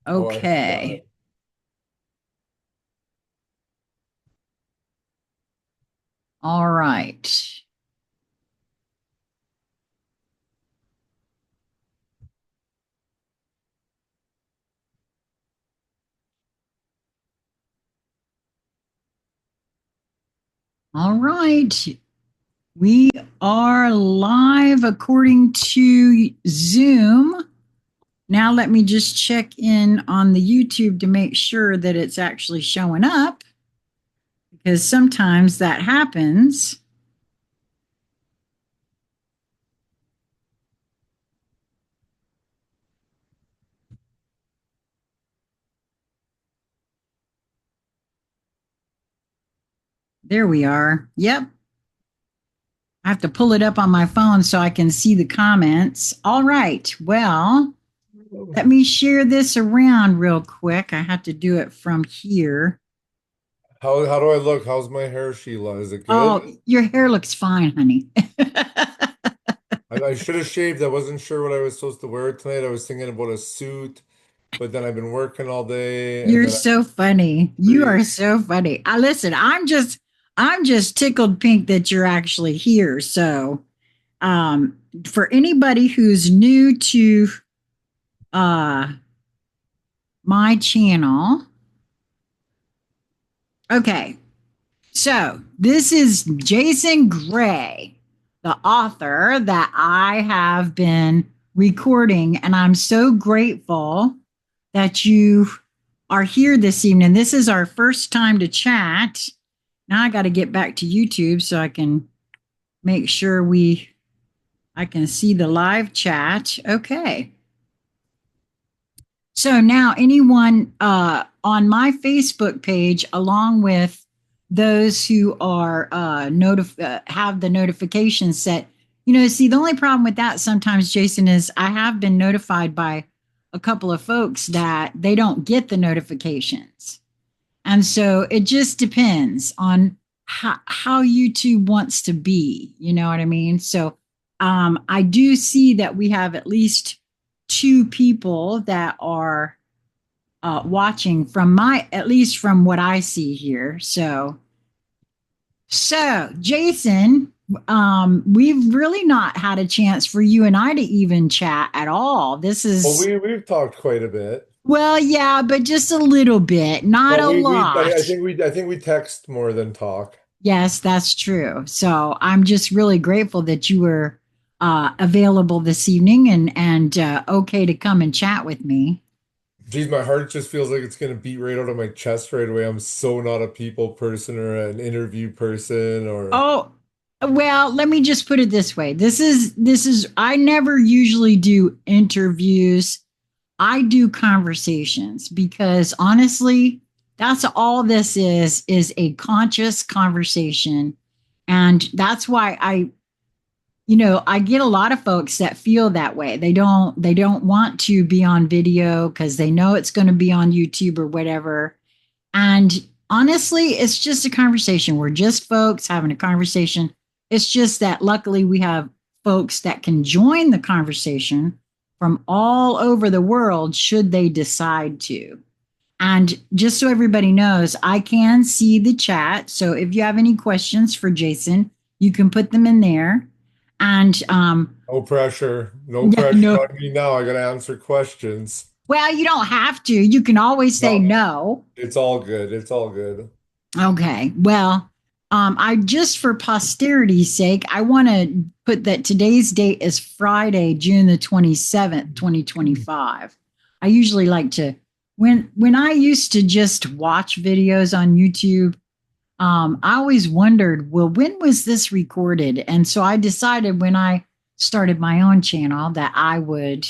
Oh, I got Okay. it. All right. All right. We are live according to Zoom. Now let me just check in on the YouTube to make sure that it's actually showing up because sometimes that happens. There we are. Yep. I have to pull it up on my phone so I can see the comments. All right. Well, let me share this around real quick. I have to do it from here. How do I look? How's my hair, Sheila? Is it Oh, good? your hair looks fine, honey. I should have shaved. I wasn't sure what I was supposed to wear tonight. I was thinking about a suit, but then I've been working all day, and You're then I'm so funny. You free. are so funny. I listen, I'm just tickled pink that you're actually here. So, um for anybody who's new to uh my channel, okay. So, this is Jason Gray, the author that I have been recording, and I'm so grateful that you are here this evening. This is our first time to chat. Now I got to get back to YouTube so I can make sure I can see the live chat. Okay. So now anyone on my Facebook page, along with those who are have the notifications set, see the only problem with that sometimes, Jason, is I have been notified by a couple of folks that they don't get the notifications. And so it just depends on how YouTube wants to be. You know what I mean? So I do see that we have at least two people that are watching from at least from what I see here. So Jason, we've really not had a chance for you and I to even chat at all. This Well, is, we've talked quite a bit. well, yeah, but just a little bit, not Well, a lot. I think we text more than talk. Yes, that's true. So I'm just really grateful that you were available this evening and okay to come and chat with me. Geez, my heart just feels like it's gonna beat right out of my chest right away. I'm so not a people person or an interview person or Oh, well, let me just put it this way. This is I never usually do interviews. I do conversations because honestly, that's all this is a conscious conversation. And that's why I get a lot of folks that feel that way. They don't want to be on video because they know it's going to be on YouTube or whatever. And honestly, it's just a conversation. We're just folks having a conversation. It's just that luckily we have folks that can join the conversation from all over the world should they decide to. And just so everybody knows, I can see the chat. So if you have any questions for Jason, you can put them in there. And no pressure. No yeah, pressure no, on me now. I gotta answer questions. well, you don't have to. You can always say No, no. it's all good. It's all good. Okay. Well, I just for posterity's sake, I want to put that today's date is Friday, June the 27th, 2025. I usually like to when I used to just watch videos on YouTube, I always wondered, well, when was this recorded? And so I decided when I started my own channel that I would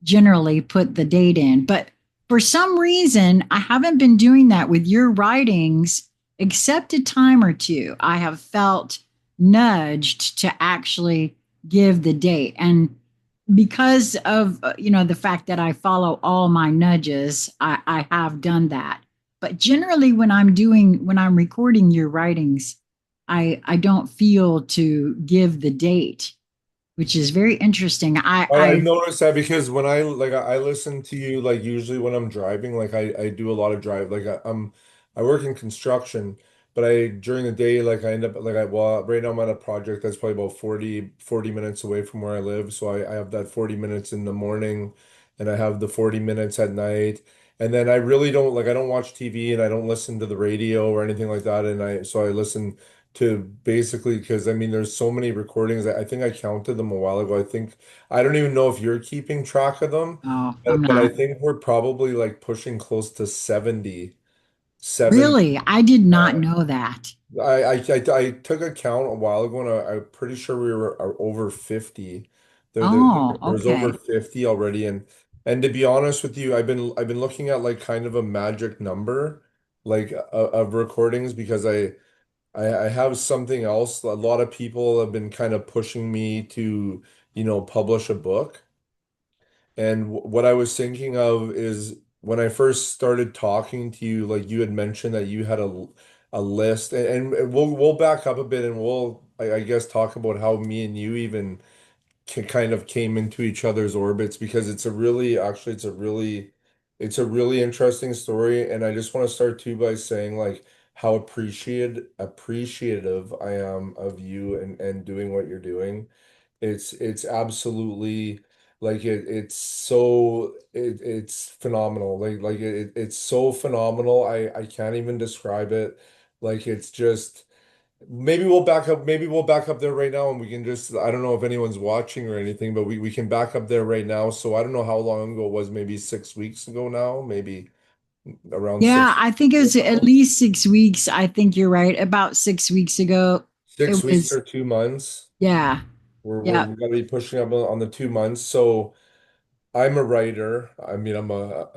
generally put the date in. But for some reason, I haven't been doing that with your writings except a time or two. I have felt nudged to actually give the date. And because of the fact that I follow all my nudges, I have done that. But generally, when I'm recording your writings, I don't feel to give the date which is very interesting. I've noticed that because when I listen to you like usually when I'm driving, like I do a lot of drive. I work in construction, but I during the day like I end up like I well right now I'm at a project that's probably about 40 minutes away from where I live. So I have that 40 minutes in the morning and I have the 40 minutes at night. And then I really don't like I don't watch TV and I don't listen to the radio or anything like that. And I listen to basically because I mean there's so many recordings. I think I counted them a while ago. I don't even know if you're keeping track of them, Oh, I'm but I not. think we're probably like pushing close to 70, 70. Really? I did not Uh, know that. I took a count a while ago and I'm pretty sure we were are over 50. Oh, There's over okay. 50 already. And to be honest with you, I've been looking at like kind of a magic number like of recordings because I have something else. A lot of people have been kind of pushing me to, publish a book. And what I was thinking of is when I first started talking to you, like you had mentioned that you had a list, and we'll back up a bit and I guess talk about how me and you even kind of came into each other's orbits because it's a really interesting story. And I just want to start too by saying like how appreciative I am of you and doing what you're doing. It's absolutely like it's phenomenal. It's so phenomenal. I can't even describe it. Like it's just maybe we'll back up there right now and we can just I don't know if anyone's watching or anything, but we can back up there right now. So I don't know how long ago it was, maybe 6 weeks ago now, maybe around Yeah, 6 I think it ago was at now. least 6 weeks. I think you're right. About 6 weeks ago, it 6 weeks was, or 2 months. yeah. Yeah. We're gonna be pushing up on the 2 months. So I'm a writer. I mean, well,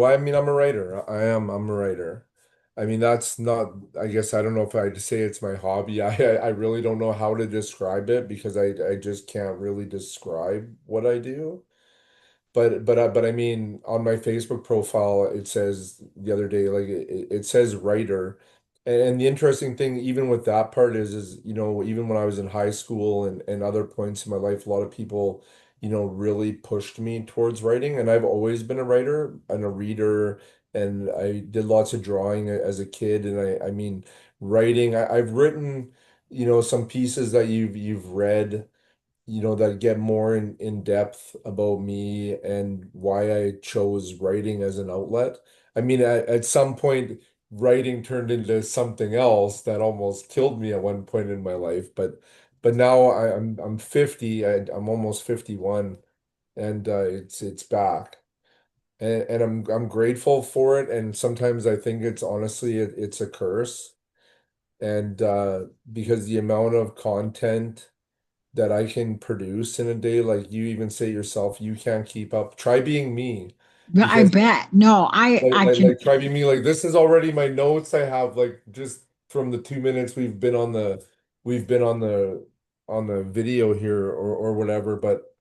I mean, I'm a writer. I'm a writer. I mean, that's not, I guess, I don't know if I'd say it's my hobby. I really don't know how to describe it because I just can't really describe what I do. But I mean, on my Facebook profile, it says the other day, like it says writer. And the interesting thing, even with that part is, even when I was in high school and other points in my life, a lot of people, really pushed me towards writing. And I've always been a writer and a reader, and I did lots of drawing as a kid. And I mean, writing, I've written, some pieces that you've read that get more in depth about me and why I chose writing as an outlet. I mean, at some point, writing turned into something else that almost killed me at one point in my life. But now I'm 50. I'm almost 51, and it's back. And I'm grateful for it. And sometimes I think it's honestly it's a curse. And because the amount of content that I can produce in a day, like you even say yourself, you can't keep up. Try being me But I because bet. No, I can. try being me. Like this is already my notes I have like just from the 2 minutes we've been on the video here or whatever. But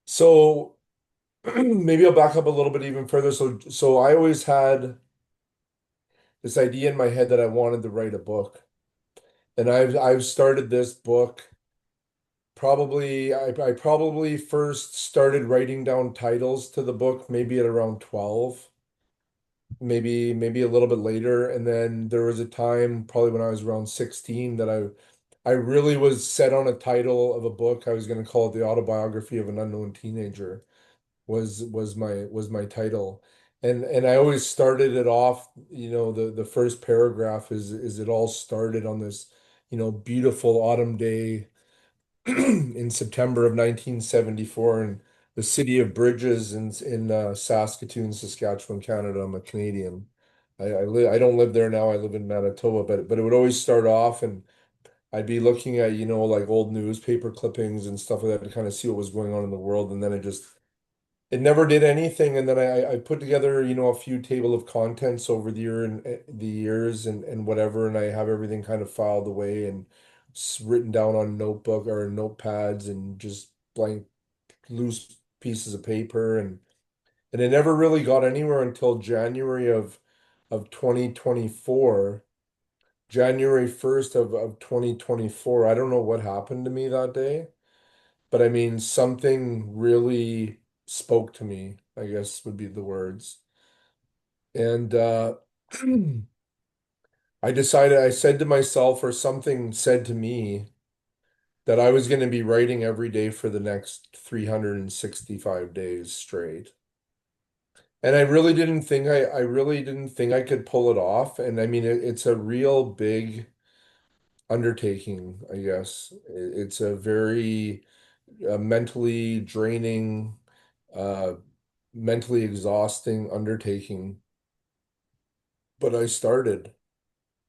so maybe I'll back up a little bit even further. So I always had this idea in my head that I wanted to write a book. And I've started this book. I probably first started writing down titles to the book maybe at around 12, maybe a little bit later. And then there was a time, probably when I was around 16, that I really was set on a title of a book. I was going to call it The Autobiography of an Unknown Teenager was my title. And I always started it off, the first paragraph is it all started on this, beautiful autumn day in September of 1974 in the city of Bridges in Saskatoon, Saskatchewan, Canada. I'm a Canadian. I don't live there now. I live in Manitoba, but it would always start off and I'd be looking at, like old newspaper clippings and stuff like that to kind of see what was going on in the world. And then it never did anything. And then I put together, a few table of contents over the years and whatever, and I have everything kind of filed away and written down on notebook or notepads and just blank loose pieces of paper and it never really got anywhere until January of 2024. January 1st of 2024. I don't know what happened to me that day. but I mean, something really spoke to me, I guess would be the words. And I said to myself, or something said to me, that I was going to be writing every day for the next 365 days straight. And I really didn't think I could pull it off. And I mean, it's a real big undertaking, I guess. It's a very mentally draining, uh, mentally exhausting undertaking. But I started,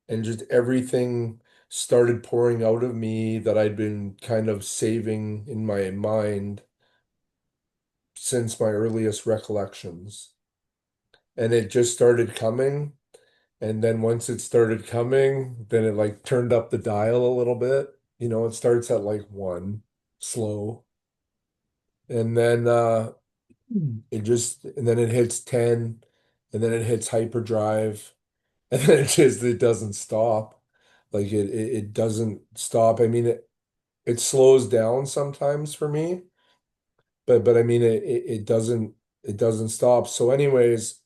and just everything started pouring out of me that I'd been kind of saving in my mind since my earliest recollections. And it just started coming. And then once it started coming, then it like turned up the dial a little bit. It starts at like one, slow. And then and then it hits 10, and then it hits hyperdrive, and then it doesn't stop. Like it doesn't stop. I mean it slows down sometimes for me, but I mean it doesn't stop. So anyways,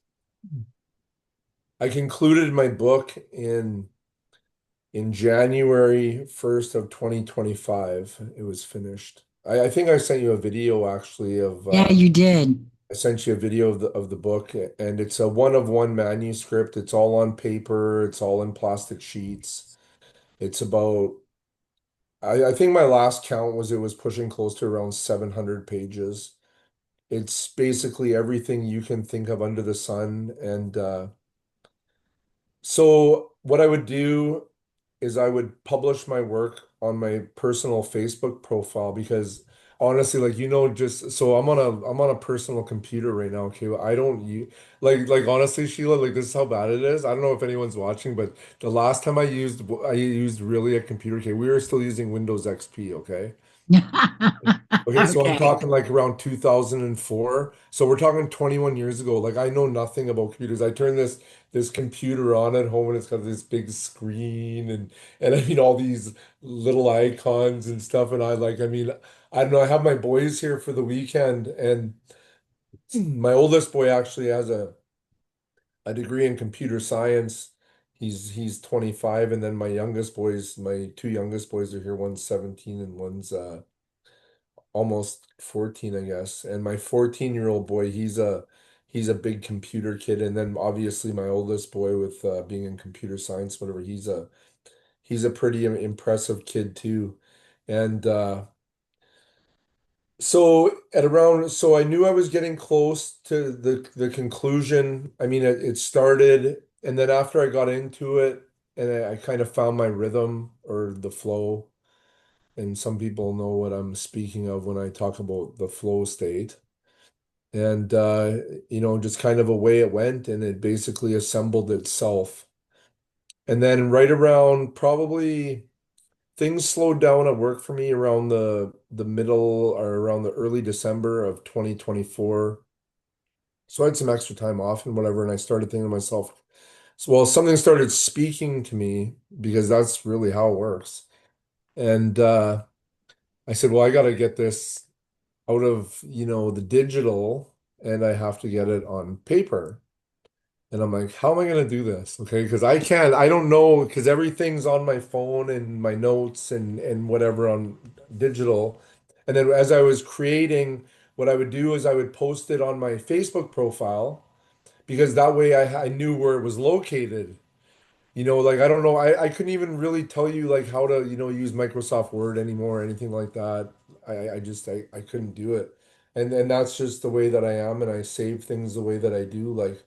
I concluded my book in January 1st of 2025. It was finished. I think I sent you a video actually of Yeah, you did. I sent you a video of the book, and it's a one of one manuscript. It's all on paper, it's all in plastic sheets. It's about I think my last count was it was pushing close to around 700 pages. It's basically everything you can think of under the sun. And so what I would do is I would publish my work on my personal Facebook profile because honestly, like just so I'm on a personal computer right now. Okay, well, I don't use like honestly, Sheila, like this is how bad it is. I don't know if anyone's watching, but the last time I used really a computer. Okay, we were still using Windows XP. Okay. Okay, so I'm Okay. talking like around 2004. So we're talking 21 years ago. Like I know nothing about computers. I turn this computer on at home and it's got this big screen and I mean all these little icons and stuff. And I don't know, I have my boys here for the weekend, and my oldest boy actually has a degree in computer science. He's 25, and then my two youngest boys are here. One's 17 and one's almost 14, I guess. And my 14-year-old boy, he's a big computer kid. And then obviously my oldest boy with being in computer science, whatever, he's a pretty impressive kid too. And so I knew I was getting close to the conclusion. I mean, it started, and then after I got into it, and I kind of found my rhythm or the flow. And some people know what I'm speaking of when I talk about the flow state. And just kind of a way it went, and it basically assembled itself. And then right around probably things slowed down at work for me around the middle or around the early December of 2024. So I had some extra time off and whatever, and I started thinking to myself, well, something started speaking to me because that's really how it works. And I said, well, I got to get this out of, the digital, and I have to get it on paper. And I'm like, how am I going to do this? Okay, because I don't know, because everything's on my phone and my notes and whatever on digital. And then as I was creating, what I would do is I would post it on my Facebook profile because that way I knew where it was located. Like I don't know, I couldn't even really tell you like how to, use Microsoft Word anymore or anything like that. I couldn't do it. And that's just the way that I am, and I save things the way that I do. Like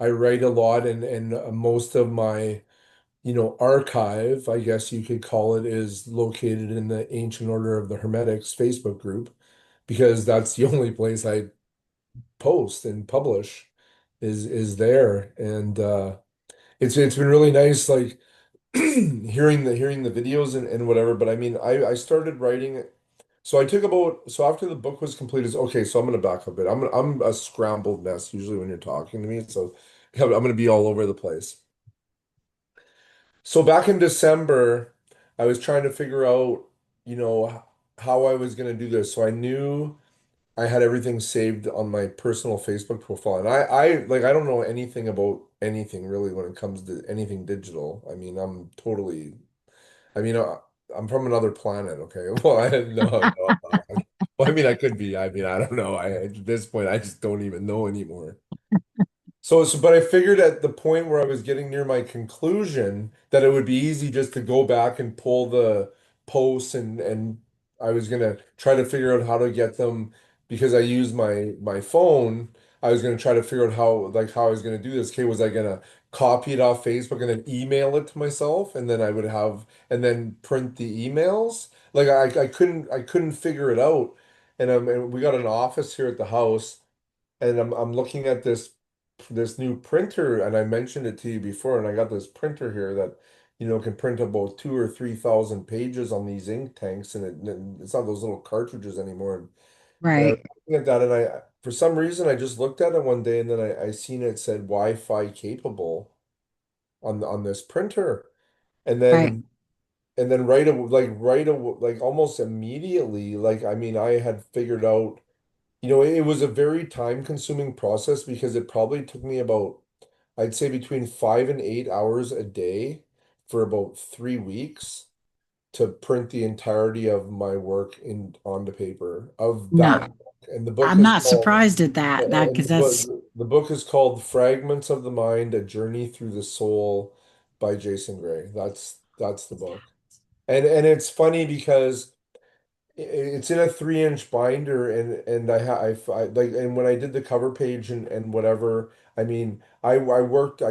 I write a lot, and most of my, archive, I guess you could call it, is located in the Ancient Order of the Hermetics Facebook group because that's the only place I post and publish is there. And it's been really nice, like hearing the videos and whatever. But I mean, I started writing it. So I took about so after the book was completed. Okay, so I'm gonna back up a bit. I'm a scrambled mess usually when you're talking to me, so I'm gonna be all over the place. So back in December, I was trying to figure out, you know, how I was going to do this. So I knew I had everything saved on my personal Facebook profile. And I don't know anything about anything really when it comes to anything digital. I mean, I mean, I'm from another planet, okay? Well, I didn't know. No, I'm not. Well, I mean, I could be. I mean, I don't know. At this point, I just don't even know anymore. But I figured at the point where I was getting near my conclusion that it would be easy just to go back and pull the posts and I was gonna try to figure out how to get them because I use my phone. I was gonna try to figure out how I was gonna do this. Okay, was I gonna copy it off Facebook and then email it to myself and then I would have and then print the emails? Like I couldn't figure it out. And we got an office here at the house and I'm looking at this new printer, and I mentioned it to you before, and I got this printer here that, can print about 2 or 3 thousand pages on these ink tanks, and it's not those little cartridges anymore. And I was Right, looking at that, and for some reason, I just looked at it one day, and then I seen it said Wi-Fi capable on this printer, and right. then like almost immediately, like I mean, I had figured out. It was a very time-consuming process because it probably took me about, I'd say between 5 and 8 hours a day for about 3 weeks to print the entirety of my work in onto paper of that No, book. And the book I'm is not called surprised at that and because that's the book is called Fragments of the Mind: A Journey Through the Soul by Jason Gray. That's the book. And it's funny because it's in a 3-inch binder, and I like, and when I did the cover page and whatever, I mean, I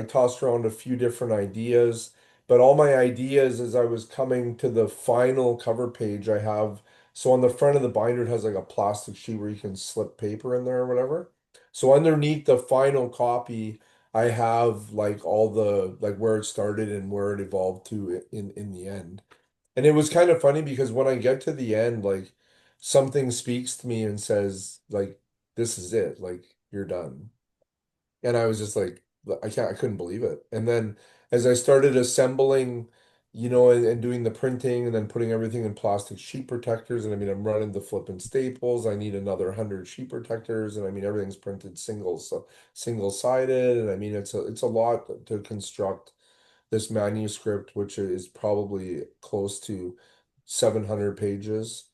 tossed around a few different ideas, but all my ideas as I was coming to the final cover page, I have, so on the front of the binder, it has like a plastic sheet where you can slip paper in there or whatever. So underneath the final copy, I have like all the, like where it started and where it evolved to in the end. And it was kind of funny because when I get to the end, like something speaks to me and says, like, this is it, like you're done. And I was just like, I couldn't believe it. And then as I started assembling, and doing the printing and then putting everything in plastic sheet protectors, and I mean, I'm running the flipping staples. I need another 100 sheet protectors, and I mean, everything's printed single sided, and I mean, it's a lot to construct this manuscript, which is probably close to 700 pages.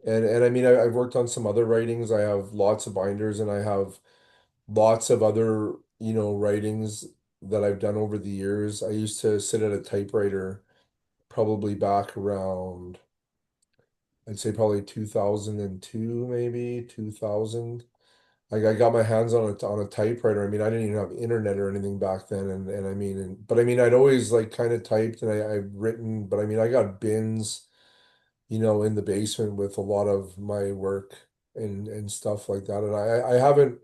And I mean, I've worked on some other writings. I have lots of binders, and I have lots of other, writings that I've done over the years. I used to sit at a typewriter probably back around, I'd say probably 2002, maybe 2000. Like I got my hands on a typewriter. I mean, I didn't even have internet or anything back then, and I mean, but I mean, I'd always like kind of typed, and I've written, but I mean, I got bins, in the basement with a lot of my work and stuff like that, and I haven't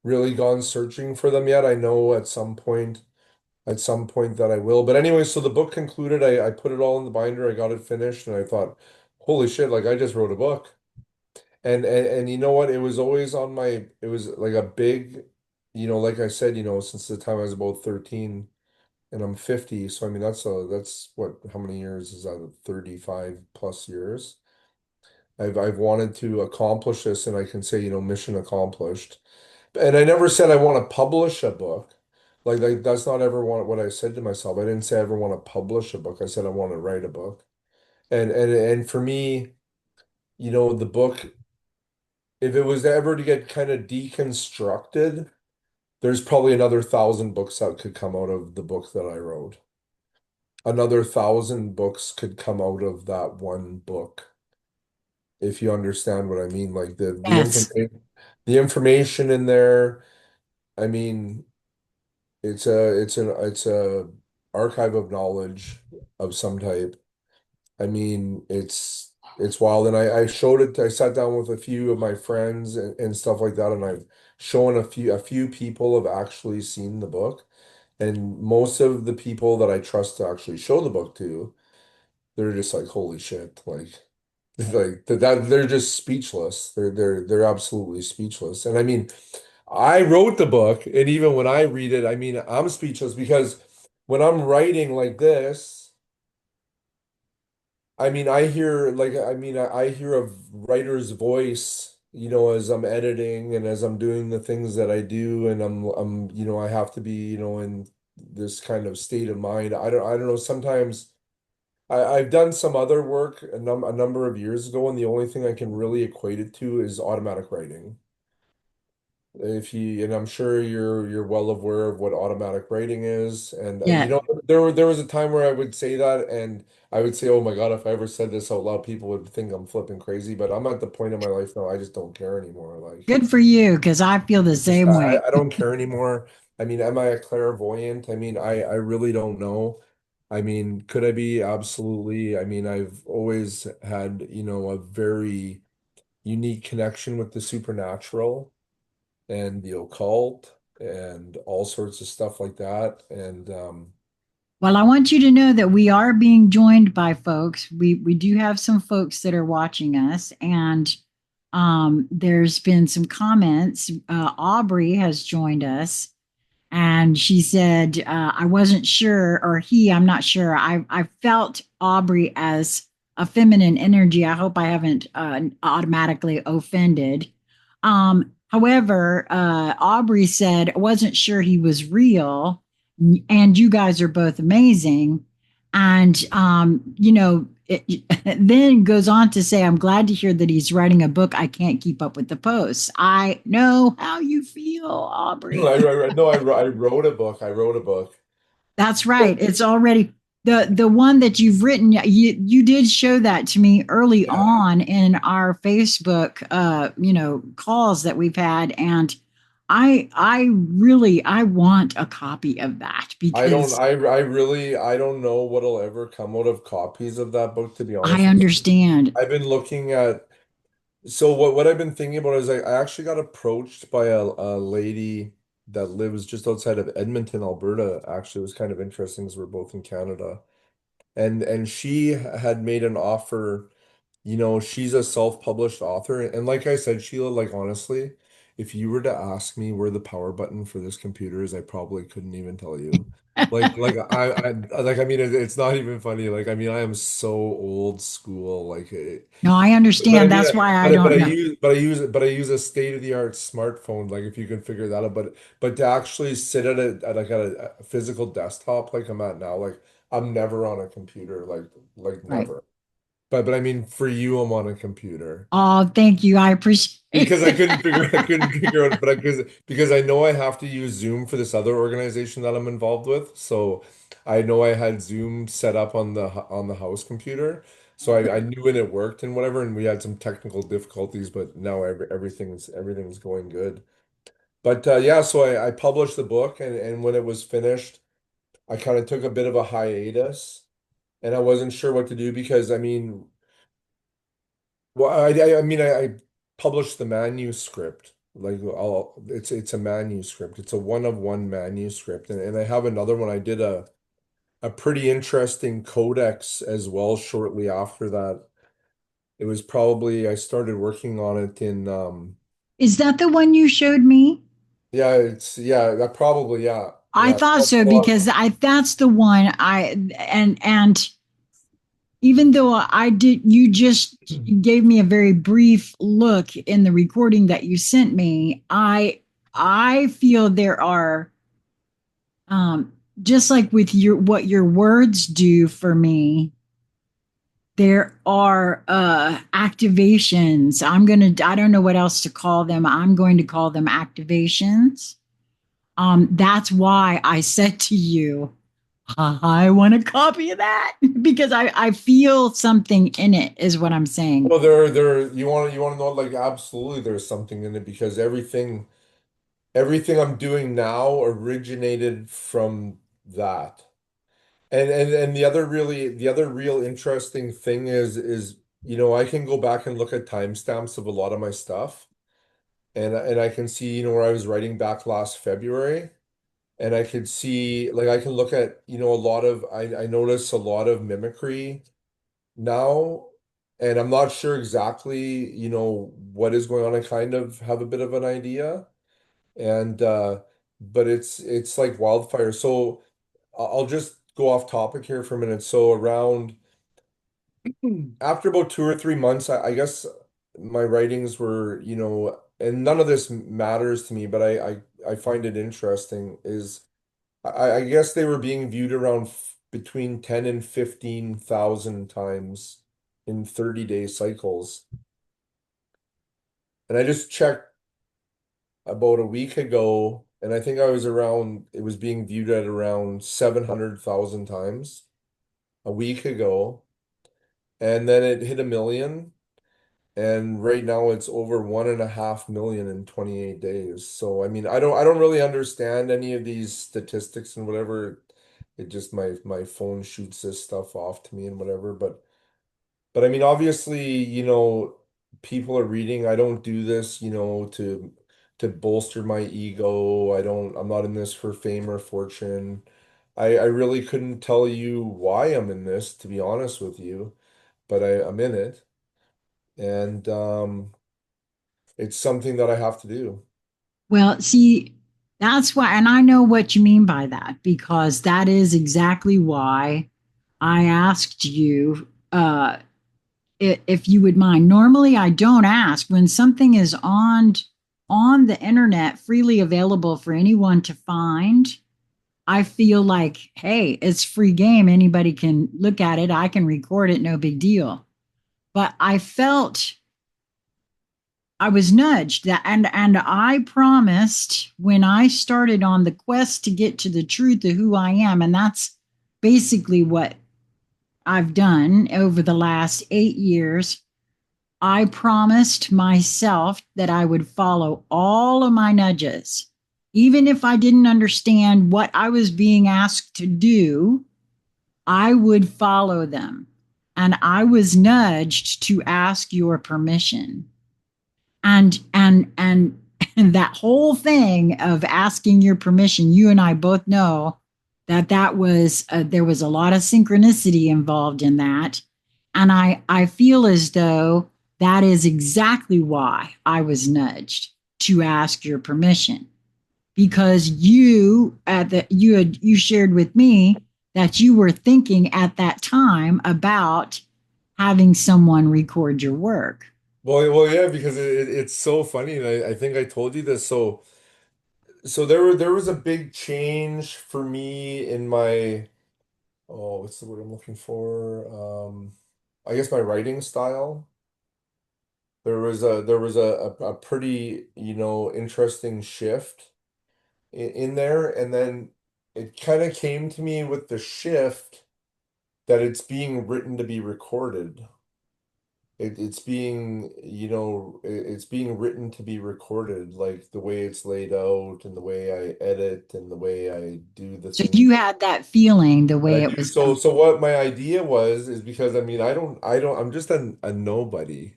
really gone searching for them yet. I know at some point that I will, but anyway, so the book concluded. I put it all in the binder. I got it finished, and I thought, holy shit, like I just wrote a book. And you know what? It was always on my, it was like a big, like I said, since the time I was about 13 and I'm 50. So I mean, that's what, how many years is that? 35 plus years. I've wanted to accomplish this, and I can say, mission accomplished. And I never said I want to publish a book. Like that's not ever what I said to myself. I didn't say I ever want to publish a book. I said I want to write a book. And for me, the book, if it was ever to get kind of deconstructed, there's probably another 1,000 books that could come out of the book that I wrote. Another 1,000 books could come out of that one book, if you understand what I mean. Like yes, the information in there. I mean, it's a archive of knowledge of some type. I mean, it's wild. And I showed it, I sat down with a few of my friends and stuff like that, and I've shown a few people have actually seen the book. And most of the people that I trust to actually show the book to, they're just like, holy shit, like they're just speechless. They're absolutely speechless. And I mean, I wrote the book, and even when I read it, I mean, I'm speechless because when I'm writing like this, I mean, I hear a writer's voice, as I'm editing and as I'm doing the things that I do, and I have to be, in this kind of state of mind. I don't know. Sometimes I've done some other work a number of years ago, and the only thing I can really equate it to is automatic writing. And I'm sure you're well aware of what automatic writing is. And Yeah. there was a time where I would say that, and I would say, "Oh my God, if I ever said this out loud, people would think I'm flipping crazy." But I'm at the point in my life now, I just don't care anymore. Like, Good for you, because I feel the just same way. I don't care anymore. I mean, am I a clairvoyant? I mean, I really don't know. I mean, could I be? Absolutely. I mean, I've always had, a very unique connection with the supernatural and the occult and all sorts of stuff like that. And Well, I want you to know that we are being joined by folks. We do have some folks that are watching us, and there's been some comments. Aubrey has joined us, and she said, I wasn't sure, or he, I'm not sure. I felt Aubrey as a feminine energy. I hope I haven't automatically offended. However, Aubrey said, I wasn't sure he was real, and you guys are both amazing. And, then goes on to say, I'm glad to hear that he's writing a book. I can't keep up with the posts. I know how you feel, Aubrey. no, I wrote a book. I wrote a book. That's right. It's already the one that you've written. You did show that to me early Yeah. on in our Facebook calls that we've had, and I really I want a copy of that because I don't know what'll ever come out of copies of that book, to be I honest with you. understand. I've been looking at, so what I've been thinking about is I actually got approached by a lady that lives just outside of Edmonton, Alberta. Actually, it was kind of interesting because we're both in Canada. And she had made an offer. She's a self-published author. And like I said, Sheila, like honestly, if you were to ask me where the power button for this computer is, I probably couldn't even tell you. I mean, it's not even funny. Like, I mean, I am so old school. No, I But I understand. mean, That's why I don't know. but I use a state-of-the-art smartphone. Like, if you can figure that out. But to actually sit at a physical desktop like I'm at now, like I'm never on a computer. Like Right. never. But I mean, for you, I'm on a computer Oh, thank you. I appreciate because it. I couldn't figure out, but because I know I have to use Zoom for this other organization that I'm involved with. So I know I had Zoom set up on the house computer, so I knew when it worked and whatever. And we had some technical difficulties, but now everything's going good. But yeah, so I published the book, and when it was finished, I kind of took a bit of a hiatus, and I wasn't sure what to do because I mean. Well, I mean, I published the manuscript. It's a manuscript. It's a one of one manuscript, and I have another one. I did a pretty interesting codex as well shortly after that. It was probably I started working on it in Is that the one you showed me? that probably I thought so because I that's the one and even though I did, you just gave me a very brief look in the recording that you sent me. I feel there are just like with your what your words do for me. There are activations. I don't know what else to call them. I'm going to call them activations. That's why I said to you, I want a copy of that because I feel something in it, is what I'm saying. well, you want to know, like, absolutely there's something in it because everything I'm doing now originated from that. And the other real interesting thing is I can go back and look at timestamps of a lot of my stuff, and I can see where I was writing back last February, and I could see, like, I can look at a lot of I notice a lot of mimicry now, and I'm not sure exactly what is going on. I kind of have a bit of an idea, and but it's like wildfire. So I'll just go off topic here for a minute. So After about 2 or 3 months, I guess my writings were, and none of this matters to me, but I find it interesting is I guess they were being viewed around between 10 and 15,000 times in 30-day cycles. And I just checked about a week ago, and I think it was being viewed at around 700,000 times a week ago. And then it hit a million. And right now it's over 1.5 million in 28 days. So I mean, I don't really understand any of these statistics and whatever. It just my phone shoots this stuff off to me and whatever. But I mean, obviously, people are reading. I don't do this, to bolster my ego. I'm not in this for fame or fortune. I really couldn't tell you why I'm in this, to be honest with you, but I'm in it. And it's something that I have to do. Well, see, that's why, and I know what you mean by that because that is exactly why I asked you if you would mind. Normally, I don't ask when something is on the internet, freely available for anyone to find. I feel like, hey, it's free game. Anybody can look at it. I can record it, no big deal. But I felt I was nudged that and I promised when I started on the quest to get to the truth of who I am, and that's basically what I've done over the last 8 years. I promised myself that I would follow all of my nudges, even if I didn't understand what I was being asked to do. I would follow them, and I was nudged to ask your permission, and and that whole thing of asking your permission, you and I both know that that was there was a lot of synchronicity involved in that, and I feel as though that is exactly why I was nudged to ask your permission, because you shared with me that you were thinking at that time about having someone record your work. Well, yeah, because it's so funny, and I think I told you this. So there was a big change for me in my what's the word I'm looking for? I guess my writing style. There was a pretty, interesting shift in there, and then it kind of came to me with the shift that it's being written to be recorded. It's being, it's being written to be recorded, like the way it's laid out and the way I edit and the way I do the So things you had that feeling the that I way it do. was So done. so what my idea was is because I mean I'm just a nobody,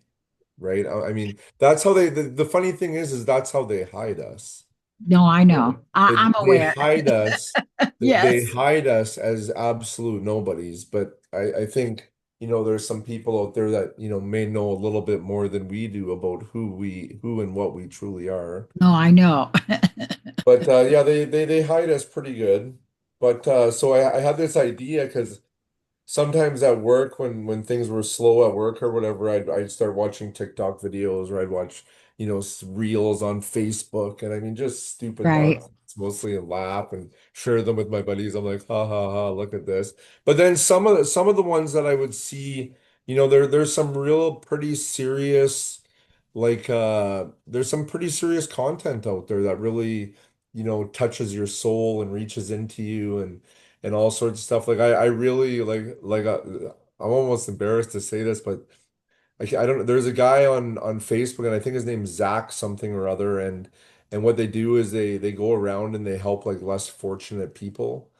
right? I mean that's how the funny thing is that's how they hide us. No, I They, know. they I'm they aware. hide us. They Yes. hide us as absolute nobodies. But I think, there's some people out there that, may know a little bit more than we do about who and what we truly are. No, I know. But yeah, they hide us pretty good. But so I had this idea because sometimes at work when things were slow at work or whatever, I'd start watching TikTok videos or I'd watch, reels on Facebook, and I mean just stupid Right. nonsense, mostly a laugh and share them with my buddies. I'm like, ha ha ha, look at this. But then some of the ones that I would see, there's some real pretty serious, like there's some pretty serious content out there that really, touches your soul and reaches into you and all sorts of stuff. Like I really I'm almost embarrassed to say this, but I don't know. There's a guy on Facebook, and I think his name's Zach something or other, and what they do is they go around and they help like less fortunate people.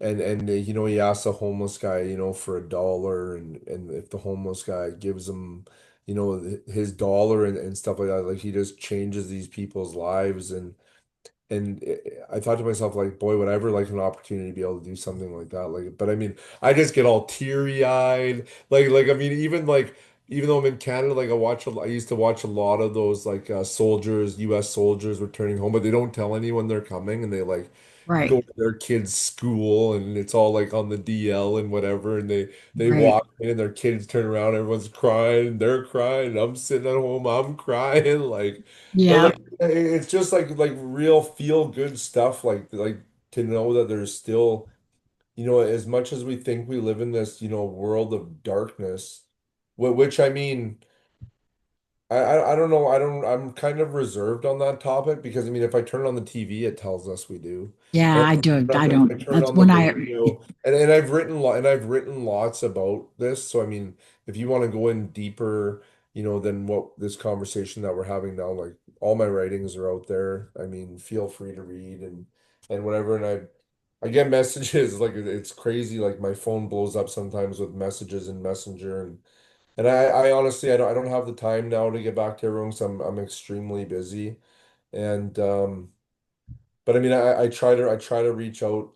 And he asks a homeless guy, for $1, and if the homeless guy gives him, his dollar and stuff like that, like he just changes these people's lives. And I thought to myself, like, boy, would I ever like an opportunity to be able to do something like that? Like, but I mean, I just get all teary-eyed. I mean, even though I'm in Canada, like I used to watch a lot of those like soldiers, U.S. soldiers returning home, but they don't tell anyone they're coming, and they like, Right. go to their kids' school and it's all like on the DL and whatever, and they Right. walk in and their kids turn around, everyone's crying, they're crying, I'm sitting at home, I'm crying, like, but Yeah. like it's just like real feel good stuff, like to know that there's still, as much as we think we live in this, world of darkness, which I mean. I don't know. I'm kind of reserved on that topic because I mean, if I turn on the TV, it tells us we do. Yeah, And I do. I if I don't. turn That's on the when I. radio, and I've written lots about this. So I mean, if you want to go in deeper, than what this conversation that we're having now, like all my writings are out there. I mean, feel free to read and whatever. And I get messages like it's crazy. Like my phone blows up sometimes with messages in Messenger and I honestly, I don't have the time now to get back to everyone, so I'm extremely busy. And but I mean, I try to reach out,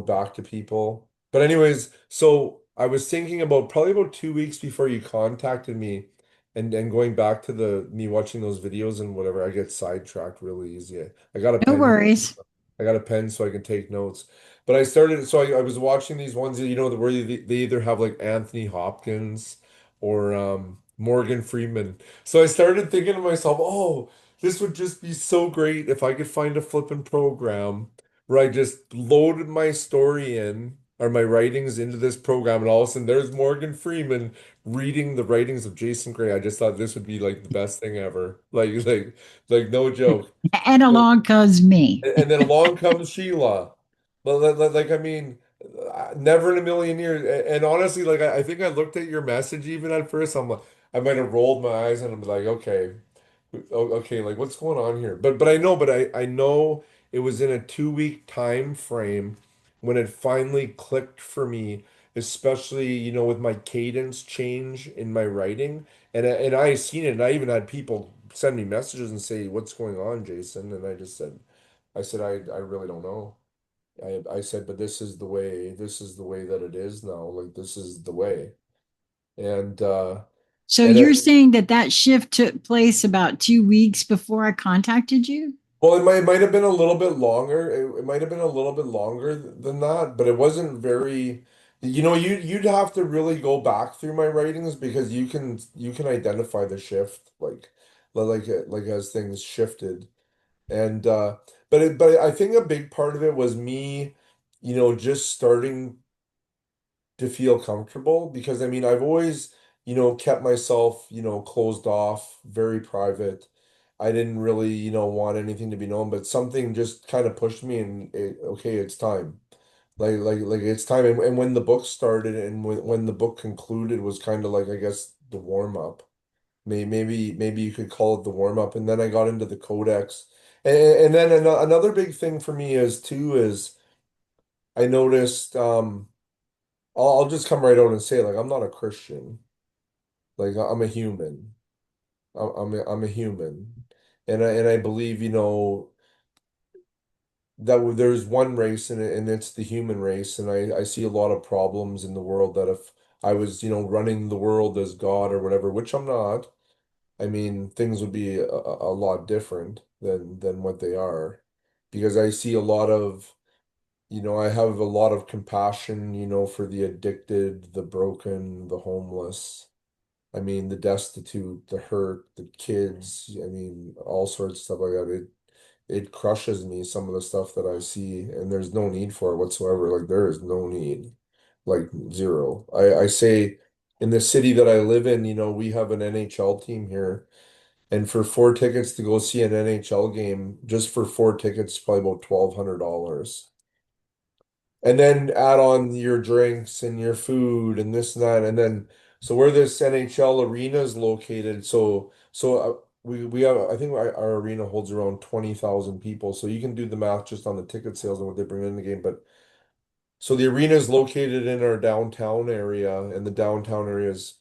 back to people. But anyways, so I was thinking about probably about 2 weeks before you contacted me, and going back to the me watching those videos and whatever, I get sidetracked really easy. I got a No pen. worries. I got a pen so I can take notes. But I started, so I was watching these ones, where they either have like Anthony Hopkins or Morgan Freeman. So I started thinking to myself, oh, this would just be so great if I could find a flipping program where I just loaded my story in or my writings into this program, and all of a sudden there's Morgan Freeman reading the writings of Jason Gray. I just thought this would be like the best thing ever. Like no joke. And along comes me. And then along comes Sheila. Like, I mean, never in a million years. And honestly, like, I think I looked at your message even at first. I'm like, I might have rolled my eyes and I'm like, okay, okay, like, what's going on here? But I know it was in a 2 week time frame when it finally clicked for me, especially, with my cadence change in my writing. And I seen it, and I even had people send me messages and say, "What's going on, Jason?" And I said, I really don't know. I said, but this is the way that it is now. Like this is the way. And So and you're saying that that shift took place about 2 weeks before I contacted you? well, it might have been a little bit longer. It might have been a little bit longer than that, but it wasn't very, you'd have to really go back through my writings because you can identify the shift like as things shifted. And but I think a big part of it was me, just starting to feel comfortable because I mean I've always, kept myself, closed off, very private. I didn't really, want anything to be known, but something just kind of pushed me and okay, it's time. Like it's time. And when the book started and when the book concluded was kind of like I guess the warm up. Maybe you could call it the warm up. And then I got into the codex. And then another big thing for me is I noticed I'll just come right out and say like I'm not a Christian. Like I'm a human. I'm a human. And I believe, that there's one race and it's the human race. And I see a lot of problems in the world that if I was, running the world as God or whatever, which I'm not, I mean, things would be a lot different than what they are. Because I see a lot of, I have a lot of compassion, for the addicted, the broken, the homeless. I mean, the destitute, the hurt, the kids, I mean, all sorts of stuff like that. It crushes me, some of the stuff that I see, and there's no need for it whatsoever. Like there is no need. Like zero. I say in the city that I live in, we have an NHL team here. And for 4 tickets to go see an NHL game, just for 4 tickets, probably about $1,200. And then add on your drinks and your food and this and that. And then, so where this NHL arena is located, we have, I think our arena holds around 20,000 people. So you can do the math just on the ticket sales and what they bring in the game. But so the arena is located in our downtown area, and the downtown area is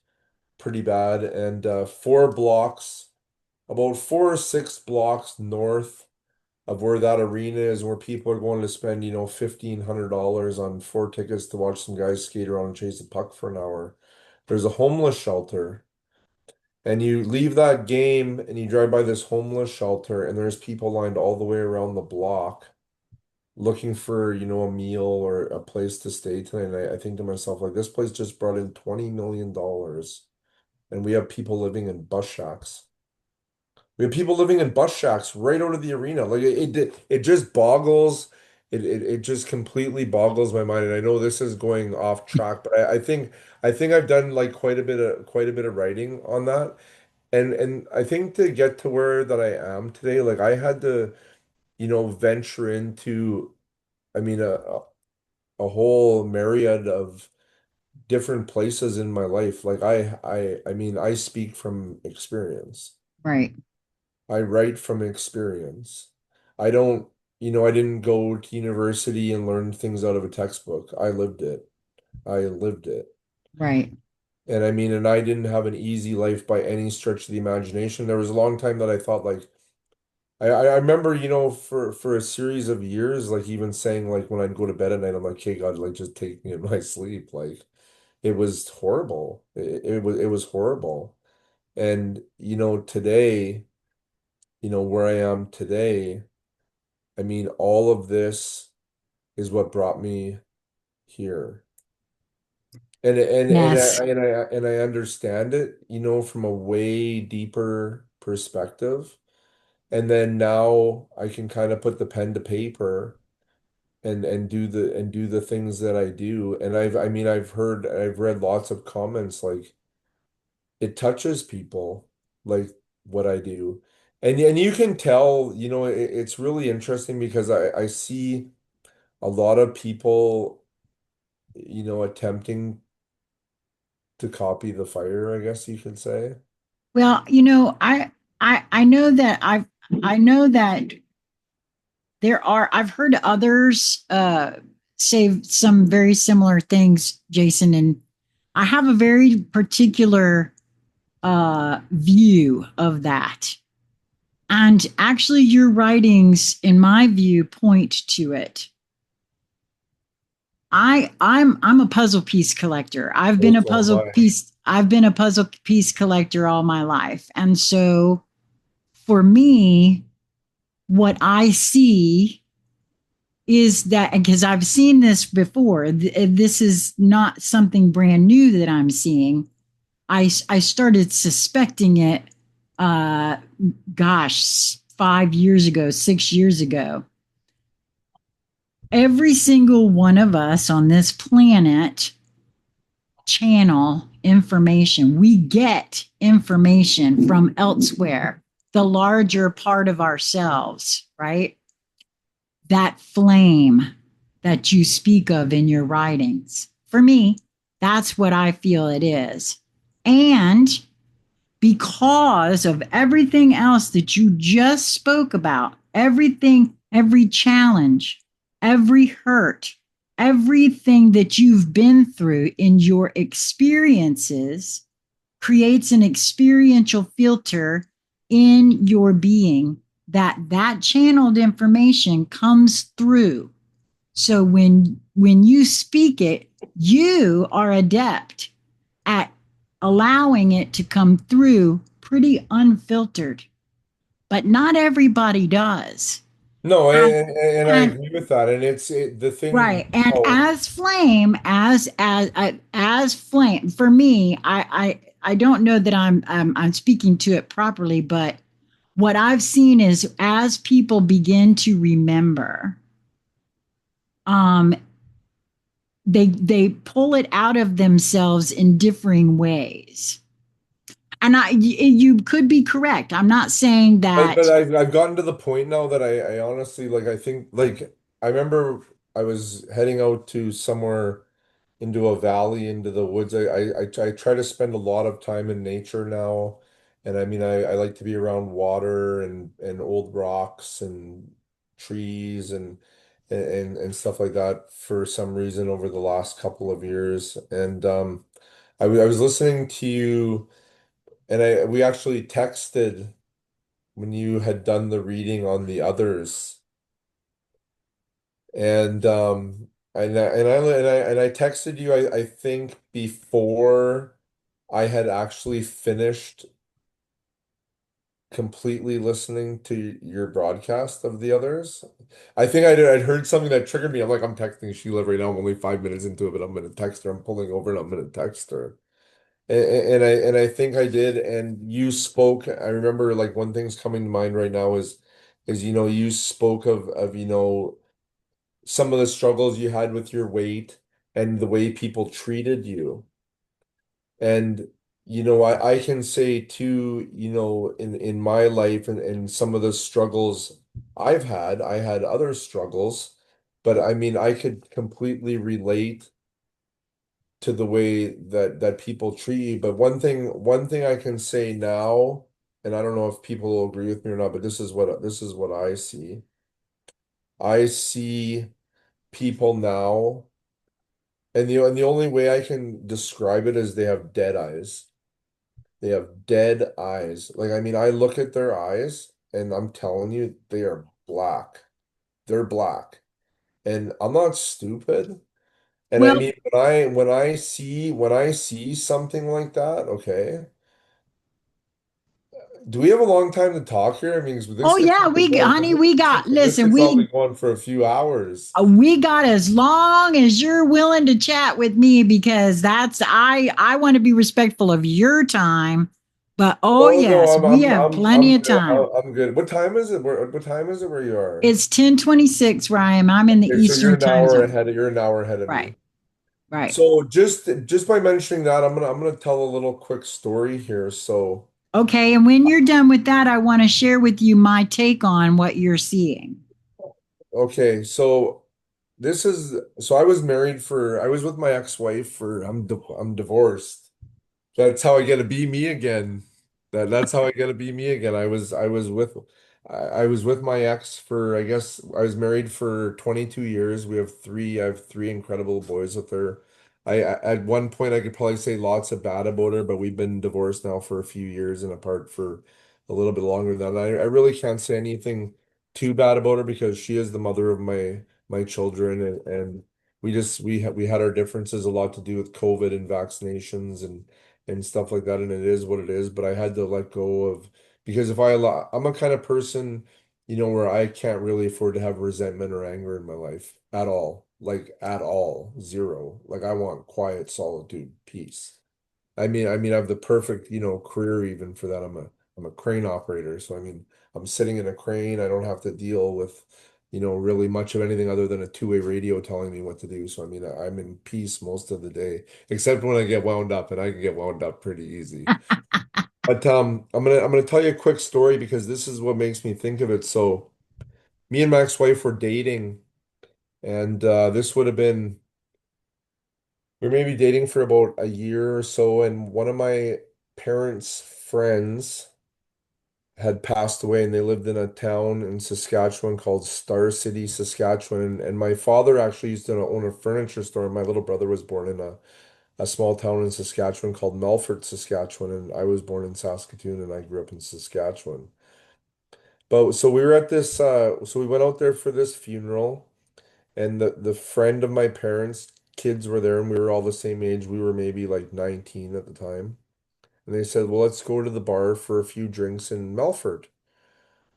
pretty bad. And 4 blocks, about 4 or 6 blocks north of where that arena is, where people are going to spend, $1,500 on 4 tickets to watch some guys skate around and chase a puck for an hour. There's a homeless shelter. And you leave that game and you drive by this homeless shelter, and there's people lined all the way around the block. looking for, a meal or a place to stay tonight. And I think to myself, like, this place just brought in $20 million, and we have people living in bus shacks. We have people living in bus shacks right out of the arena. Like it just boggles. It just completely boggles my mind. And I know this is going off track, but I think I've done like quite a bit of writing on that. And I think to get to where that I am today, like I had to, venture into, I mean, a whole myriad of different places in my life. Like I mean, I speak from experience. Right. I write from experience. I don't, I didn't go to university and learn things out of a textbook. I lived it. I lived it. Right. And I mean, and I didn't have an easy life by any stretch of the imagination. There was a long time that I thought like I remember, for a series of years, like even saying like when I'd go to bed at night, I'm like, hey God, like just take me in my sleep. Like it was horrible. It was horrible. And today, where I am today, I mean, all of this is what brought me here. Yes. And I understand it, from a way deeper perspective. And then now I can kind of put the pen to paper and do the things that I do. And I've read lots of comments like it touches people like what I do. And you can tell, it's really interesting because I see a lot of people, attempting to copy the fire, I guess you could say. Well, I know that I know that I've heard others say some very similar things, Jason, and I have a very particular view of that. And actually, your writings, in my view, point to it. I'm a puzzle piece collector. Oh, so am I. I've been a puzzle piece collector all my life. And so for me, what I see is that, because I've seen this before, this is not something brand new that I'm seeing. I started suspecting it, uh, gosh, 5 years ago, 6 years ago. Every single one of us on this planet channel information. We get information from elsewhere, the larger part of ourselves, right? That flame that you speak of in your writings. For me, that's what I feel it is. And because of everything else that you just spoke about, everything, every challenge, every hurt, everything that you've been through in your experiences creates an experiential filter in your being that channeled information comes through. So when you speak it, you are adept at allowing it to come through pretty unfiltered, but not everybody does. No, And, and I and agree with that. And the thing. right, and Oh, as flame, as flame, for me, I don't know that I'm speaking to it properly, but what I've seen is as people begin to remember, um, they pull it out of themselves in differing ways. And you could be correct. I'm not saying but that. I've gotten to the point now that I honestly like I think like I remember I was heading out to somewhere into a valley, into the woods. I try to spend a lot of time in nature now. And I mean I like to be around water and old rocks and trees and stuff like that for some reason over the last couple of years. And I was listening to you, and I we actually texted when you had done the reading on the others. And I texted you, I think before I had actually finished completely listening to your broadcast of the others. I think I'd heard something that triggered me. I'm like, I'm texting Sheila right now. I'm only 5 minutes into it, but I'm gonna text her. I'm pulling over and I'm gonna text her. And I think I did. And you spoke. I remember like one thing's coming to mind right now is you spoke of some of the struggles you had with your weight and the way people treated you. And I can say too, in my life and some of the struggles I had other struggles, but I mean, I could completely relate to the way that people treat you. But one thing I can say now, and I don't know if people will agree with me or not, but this is what I see. I see people now, and the only way I can describe it is they have dead eyes. They have dead eyes. Like, I mean, I look at their eyes and I'm telling you, they are black. They're black. And I'm not stupid. And I Well, mean, when I see something like that, okay. Do we have a long time to talk here? I mean, 'cause oh this could yeah, probably go, honey, we got, this listen, could probably go on for a few hours. we got as long as you're willing to chat with me because I want to be respectful of your time. But oh Oh no, yes, I'm we I'm have I'm plenty I'm of good. time. I'm good. What time is it? What time is it where you are? It's 10:26 where I am. I'm in the Okay, so Eastern time zone. you're an hour ahead of Right, me. right. So just by mentioning that, I'm gonna tell a little quick story here. So Okay, and when you're done with that, I want to share with you my take on what you're seeing. okay, so I was with my ex-wife for I'm divorced. That's how I get to be me again. That's how I get to be me again. I was with my ex for I guess I was married for 22 years. I have three incredible boys with her. At one point I could probably say lots of bad about her, but we've been divorced now for a few years and apart for a little bit longer than that. I really can't say anything too bad about her because she is the mother of my children, and we had our differences, a lot to do with COVID and vaccinations and stuff like that, and it is what it is. But I had to let go of because I'm a kind of person, where I can't really afford to have resentment or anger in my life at all, like at all, zero. Like I want quiet, solitude, peace. I have the perfect, career even for that. I'm a crane operator, so I mean, I'm sitting in a crane. I don't have to deal with, really much of anything other than a two-way radio telling me what to do. So I mean, I'm in peace most of the day, except when I get wound up, and I can get wound up pretty easy. But I'm gonna tell you a quick story because this is what makes me think of it. So me and my ex-wife were dating, and this would have been we were maybe dating for about a year or so, and one of my parents' friends had passed away, and they lived in a town in Saskatchewan called Star City, Saskatchewan. And my father actually used to own a furniture store. My little brother was born in a small town in Saskatchewan called Melfort, Saskatchewan, and I was born in Saskatoon, and I grew up in Saskatchewan. But so we were at this, so we went out there for this funeral, and the friend of my parents' kids were there, and we were all the same age. We were maybe like 19 at the time. And they said, well, let's go to the bar for a few drinks in Melfort.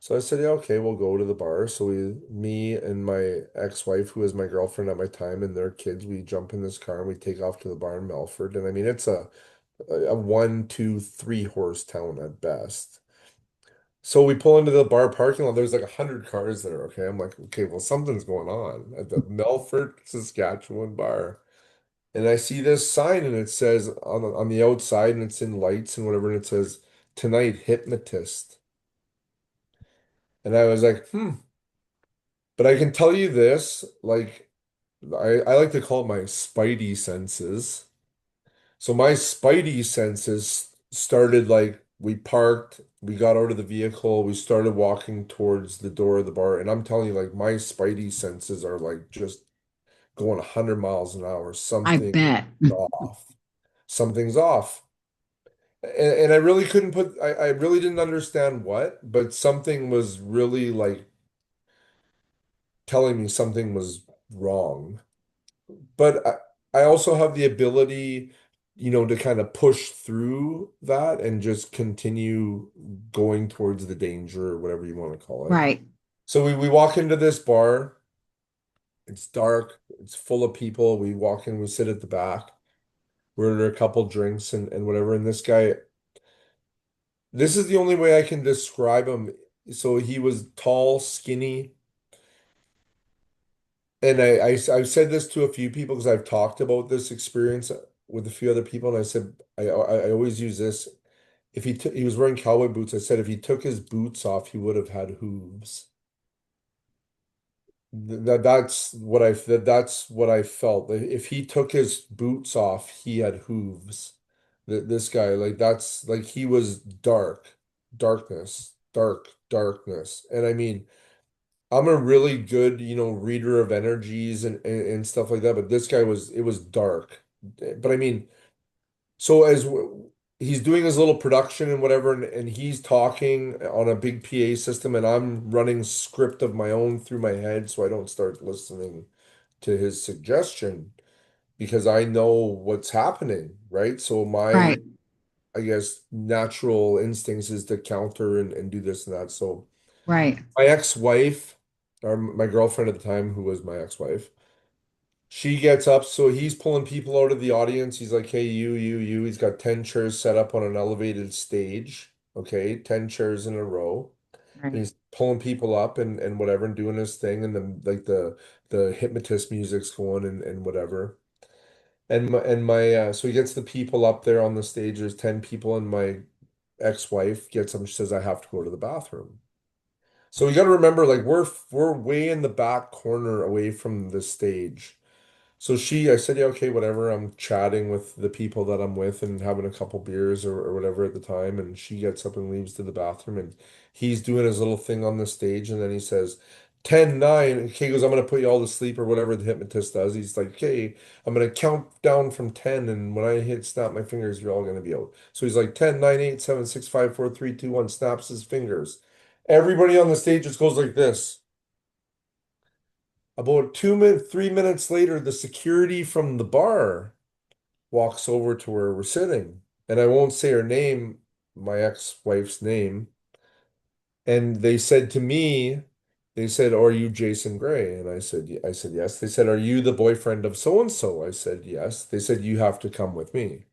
So I said, yeah, okay, we'll go to the bar. So me and my ex-wife, who was my girlfriend at my time, and their kids, we jump in this car and we take off to the bar in Melfort. And I mean, it's a one, two, three horse town at best. So we pull into the bar parking lot. There's like 100 cars there. Okay. I'm like, okay, well, something's going on at the Melfort, Saskatchewan bar. And I see this sign and it says on the outside and it's in lights and whatever, and it says tonight hypnotist. And I was like, but I can tell you this, like I like to call it my spidey senses. So my spidey senses started like we parked, we got out of the vehicle, we started walking towards the door of the bar, and I'm telling you, like my spidey senses are like just going 100 miles an hour. I Something bet. off. Something's off. And I really couldn't I really didn't understand what, but something was really like telling me something was wrong. But I also have the ability. to kind of push through that and just continue going towards the danger or whatever you want to call it. Right. So we walk into this bar. It's dark. It's full of people. We walk in, we sit at the back. We order a couple drinks and whatever. And this guy, this is the only way I can describe him. So he was tall, skinny. And I've said this to a few people because I've talked about this experience with a few other people. And I said, I always use this. If he was wearing cowboy boots, I said if he took his boots off, he would have had hooves. That's what I felt. If he took his boots off, he had hooves. This guy, like that's like he was darkness. And I mean, I'm a really good, reader of energies and stuff like that, but this guy it was dark. But I mean, so he's doing his little production and whatever, and he's talking on a big PA system, and I'm running script of my own through my head so I don't start listening to his suggestion because I know what's happening, right? So Right. I guess, natural instincts is to counter and do this and that. So Right. my ex-wife, or my girlfriend at the time, who was my ex-wife, she gets up, so he's pulling people out of the audience. He's like, hey, you. He's got 10 chairs set up on an elevated stage. Okay, 10 chairs in a row. And Right. he's pulling people up and whatever and doing his thing. And then like the hypnotist music's going and whatever. So he gets the people up there on the stage. There's 10 people, and my ex-wife gets up and she says, I have to go to the bathroom. So you got to remember, like we're way in the back corner away from the stage. So I said, yeah, okay, whatever. I'm chatting with the people that I'm with and having a couple beers or whatever at the time. And she gets up and leaves to the bathroom, and he's doing his little thing on the stage. And then he says, 10, 9. Okay, he goes, I'm going to put you all to sleep or whatever the hypnotist does. He's like, okay, I'm going to count down from 10. And when I hit snap my fingers, you're all going to be out. So he's like, 10, 9, 8, 7, 6, 5, 4, 3, 2, 1, snaps his fingers. Everybody on the stage just goes like this. About 2 minutes, 3 minutes later, the security from the bar walks over to where we're sitting. And I won't say her name, my ex-wife's name. And they said to me, they said, "Are you Jason Gray?" And I said, yes. They said, "Are you the boyfriend of so and so?" I said, yes. They said, "You have to come with me."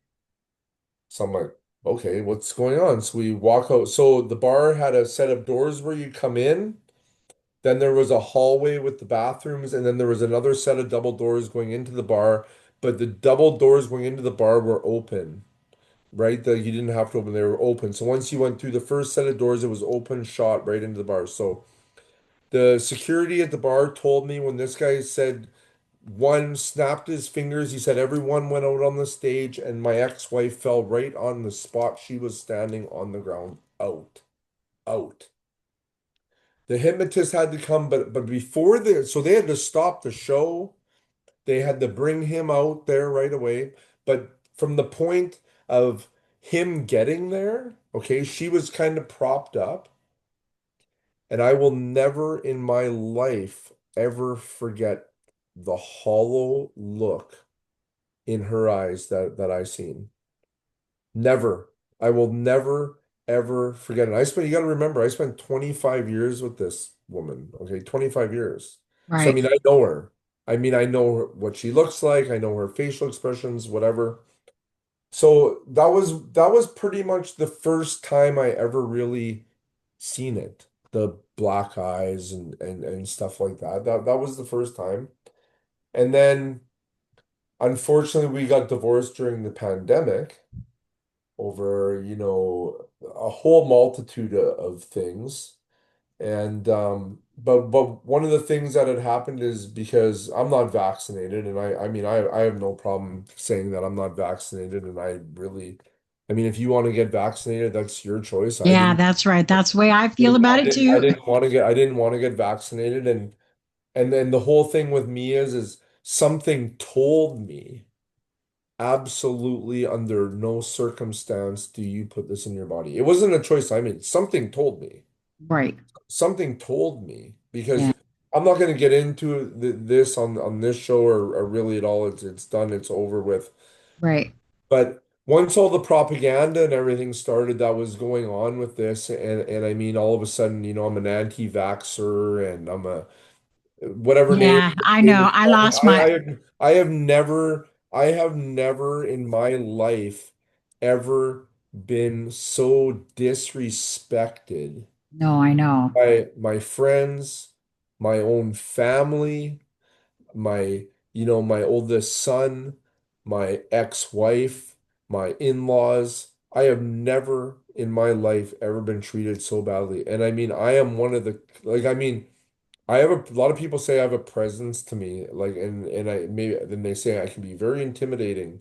So I'm like, okay, what's going on? So we walk out. So the bar had a set of doors where you come in. Then there was a hallway with the bathrooms, and then there was another set of double doors going into the bar. But the double doors going into the bar were open, right? That you didn't have to open, they were open. So once you went through the first set of doors, it was open shot right into the bar. So the security at the bar told me when this guy said one snapped his fingers, he said everyone went out on the stage, and my ex-wife fell right on the spot she was standing on the ground, out. The hypnotist had to come, but before so they had to stop the show. They had to bring him out there right away. But from the point of him getting there, okay, she was kind of propped up. And I will never in my life ever forget the hollow look in her eyes that I seen. Never. I will never ever forget it. You got to remember, I spent 25 years with this woman. Okay, 25 years. So I Right. mean, I know her. I mean, I know what she looks like. I know her facial expressions, whatever. So that was pretty much the first time I ever really seen it. The black eyes and stuff like that. That was the first time. And then unfortunately we got divorced during the pandemic over, a whole multitude of things. And but one of the things that had happened is because I'm not vaccinated, and I mean I have no problem saying that I'm not vaccinated, and I mean if you want to get vaccinated, that's your choice. Yeah, that's right. That's the way I feel about it I too. didn't want to get vaccinated, and then the whole thing with me is something told me absolutely under no circumstance do you put this in your body. It wasn't a choice I made. Something told me. Right. Something told me Yeah. because I'm not going to get into this on this show or really at all. It's done. It's over with. Right. But once all the propaganda and everything started that was going on with this, and I mean, all of a sudden, I'm an anti-vaxxer and I'm a whatever Yeah, I name know. you I call me. lost my. I have never in my life ever been so disrespected No, I know. by my friends, my own family, my oldest son, my ex-wife, my in-laws. I have never in my life ever been treated so badly. And I mean, I am one of the like I mean, I have a lot of people say I have a presence to me, like and I maybe then they say I can be very intimidating,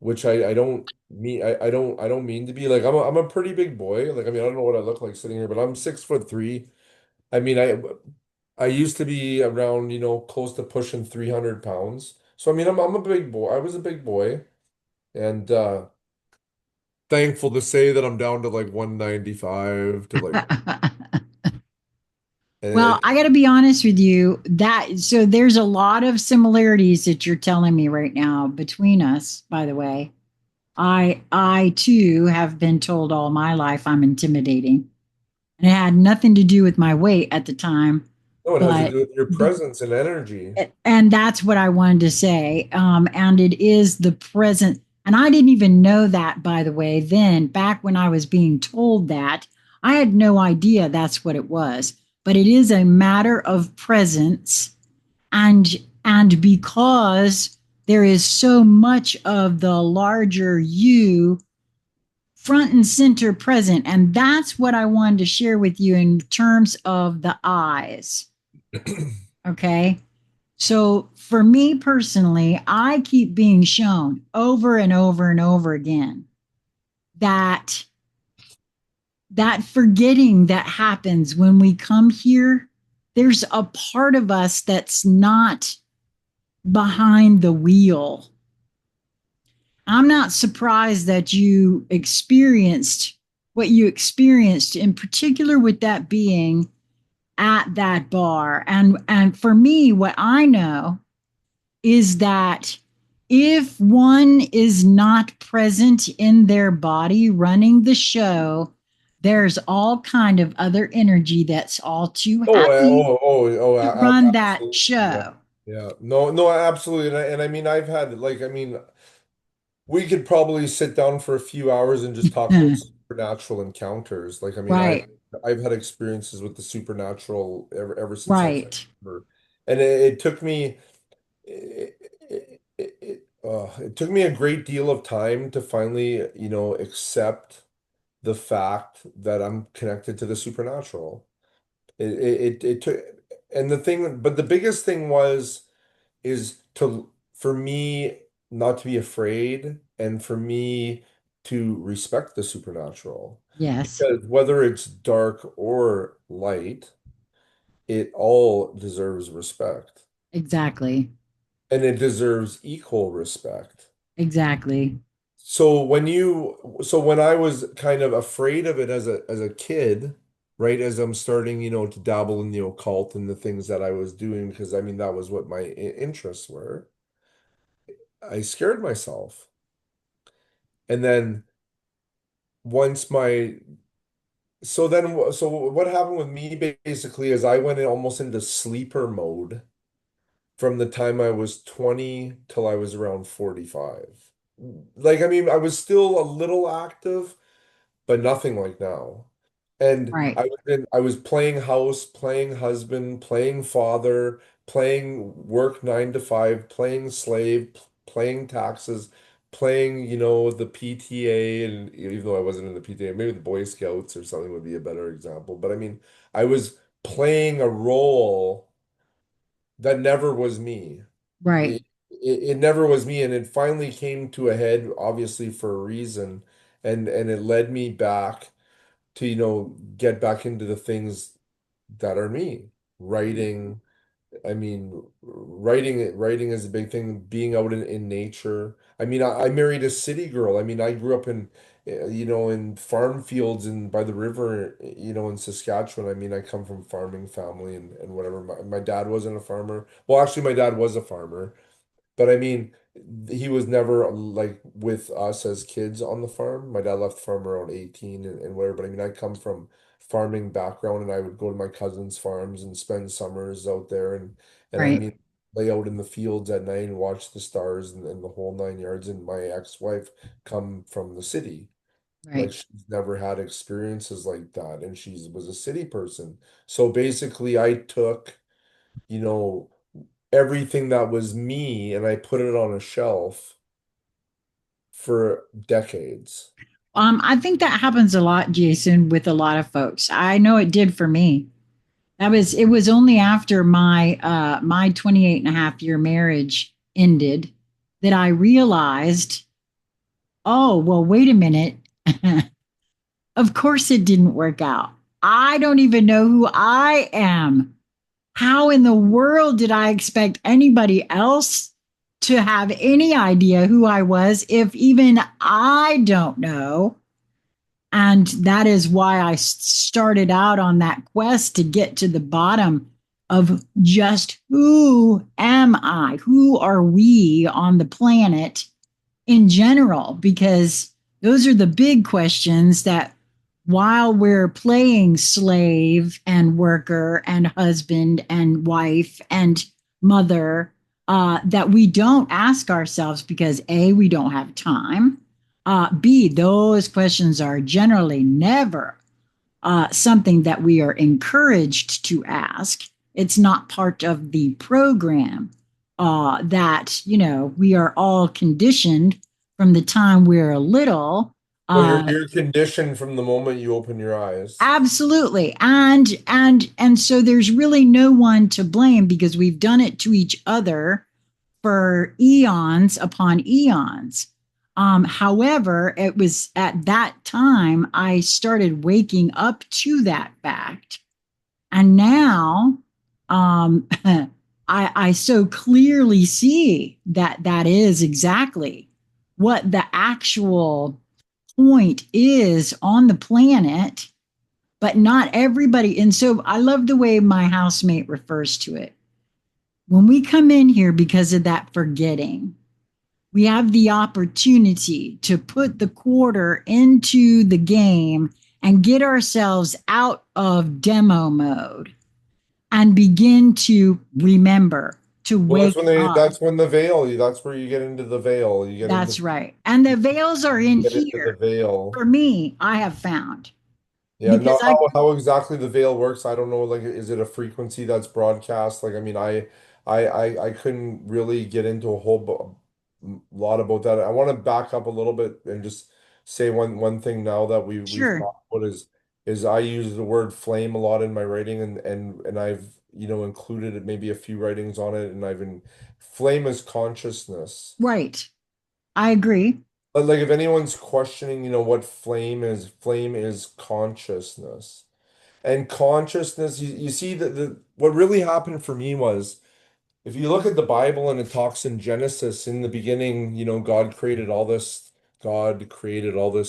which I don't mean I don't mean to be like I'm a pretty big boy. Like I mean I don't know what I look like sitting here, but I'm 6'3". I mean I used to be around, close to pushing 300 pounds. So I mean I'm a big boy. I was a big boy and thankful to say that I'm down to like 195 to like and Well, I got to be honest with you that so there's a lot of similarities that you're telling me right now between us, by the way. I too have been told all my life I'm intimidating. And it had nothing to do with my weight at the time, no, it has to but do with your the presence and energy. and that's what I wanted to say. And it is the present. And I didn't even know that, by the way, then back when I was being told that, I had no idea that's what it was. But it is a matter of presence. And because there is so much of the larger you front and center present. And that's what I wanted to share with you in terms of the eyes. Okay. So for me personally, I keep being shown over and over and over again that forgetting that happens when we come here, there's a part of us that's not behind the wheel. I'm not surprised that you experienced what you experienced, in particular with that being at that bar. And for me, what I know is that if one is not present in their body running the show, there's all kind of other energy that's all too happy to run that Absolutely. Yeah. show. Yeah. No, no, absolutely. And I mean, I've had like, I mean, we could probably sit down for a few hours and just talk about supernatural encounters. Like, I mean, Right, I've had experiences with the supernatural ever since I can right, remember. And it took me it took me a great deal of time to finally, accept the fact that I'm connected to the supernatural. It took, and but the biggest thing is for me not to be afraid and for me to respect the supernatural. yes, Because whether it's dark or light, it all deserves respect. exactly, And it deserves equal respect. exactly. So when I was kind of afraid of it as a kid, right, as I'm starting, to dabble in the occult and the things that I was doing, because I mean that was what my interests were, I scared myself. And then once my so what happened with me basically is I went in almost into sleeper mode from the time I was 20 till I was around 45. Like I mean, I was still a little active but nothing like now. And Right, I was playing house, playing husband, playing father, playing work 9 to 5, playing slave, playing taxes, playing, the PTA, and even though I wasn't in the PTA, maybe the Boy Scouts or something would be a better example. But I mean, I was playing a role that never was me. right, It never was me, and it finally came to a head, obviously for a reason, and it led me back to, get back into the things that are me. Writing, I mean, writing is a big thing, being out in nature. I mean, I married a city girl. I mean, I grew up in farm fields and by the river, in Saskatchewan. I mean, I come from farming family and whatever. My dad wasn't a farmer. Well, actually, my dad was a farmer, But I mean, he was never like with us as kids on the farm. My dad left the farm around 18 and whatever. But I mean, I come from farming background, and I would go to my cousins' farms and spend summers out there, and I Right, mean, lay out in the fields at night and watch the stars and the whole nine yards. And my ex-wife come from the city. Like right. she's never had experiences like that, and she was a city person. So basically, I took, you know, everything that was me and I put it on a shelf for decades. I think that happens a lot, Jason, with a lot of folks. I know it did for me. It was only after my 28 and a half year marriage ended that I realized, oh, well, wait a minute. Of course it didn't work out. I don't even know who I am. How in the world did I expect anybody else to have any idea who I was if even I don't know? And that is why I started out on that quest to get to the bottom of just who am I? Who are we on the planet in general? Because those are the big questions that while we're playing slave and worker and husband and wife and mother, that we don't ask ourselves because A, we don't have time. B, those questions are generally never something that we are encouraged to ask. It's not part of the program that, we are all conditioned from the time we're little. Well, Uh, you're conditioned from the moment you open your eyes. Absolutely. And so there's really no one to blame because we've done it to each other for eons upon eons. However, it was at that time I started waking up to that fact. And now I so clearly see that that is exactly what the actual point is on the planet, but not everybody. And so I love the way my housemate refers to it. When we come in here because of that forgetting, we have the opportunity to put the quarter into the game and get ourselves out of demo mode and begin to remember to Well, wake up. that's when the veil, that's where you get into the veil. That's right. And the veils are in Get into the here veil. for me, I have found Yeah, because no, how exactly the veil works, I don't know. Like, is it a frequency that's broadcast? Like, I mean, I couldn't really get into a lot about that. I want to back up a little bit and just say one thing now that we've sure, talked about is I use the word flame a lot in my writing, and I've included it, maybe a few writings on it, and I've been flame is consciousness. right. I agree. But like if anyone's questioning, what flame is consciousness. And consciousness, you see that what really happened for me was if you look at the Bible and it talks in Genesis, in the beginning, God created all this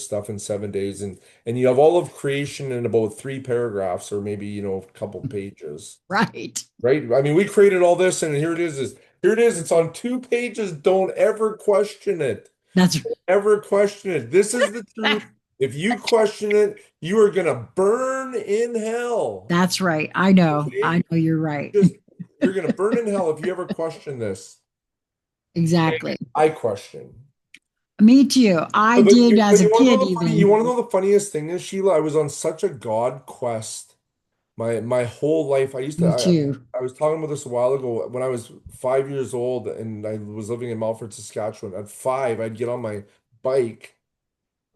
stuff in 7 days, and you have all of creation in about three paragraphs or maybe, a couple pages. Right. Right? I mean, we created all this and here it is, it's on 2 pages. Don't ever question it. That's Ever question it. This is the truth. If you question it, you are gonna burn in hell. that's right. I know. I Okay? know you're right. Just you're gonna burn in hell if you ever question this. And Exactly. I question. Me too. I did as But a you want to kid know you even. want to know the funniest thing is, Sheila, I was on such a God quest. My whole life. Me too. I was talking about this a while ago when I was 5 years old and I was living in Melfort, Saskatchewan. At five, I'd get on my bike,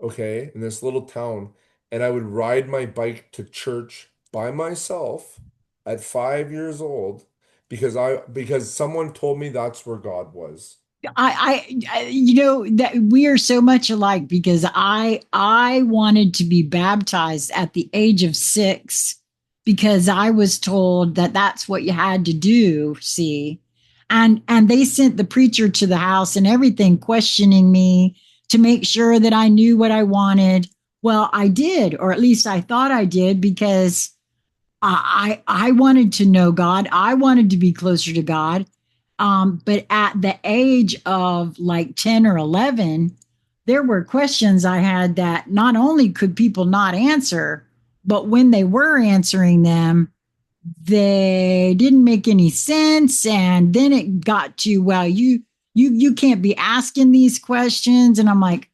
okay, in this little town, and I would ride my bike to church by myself at 5 years old because someone told me that's where God was. That we are so much alike because I wanted to be baptized at the age of 6 because I was told that that's what you had to do. See, and they sent the preacher to the house and everything, questioning me to make sure that I knew what I wanted. Well, I did, or at least I thought I did, because I wanted to know God. I wanted to be closer to God. But at the age of like 10 or 11, there were questions I had that not only could people not answer, but when they were answering them, they didn't make any sense. And then it got to, well, you can't be asking these questions. And I'm like,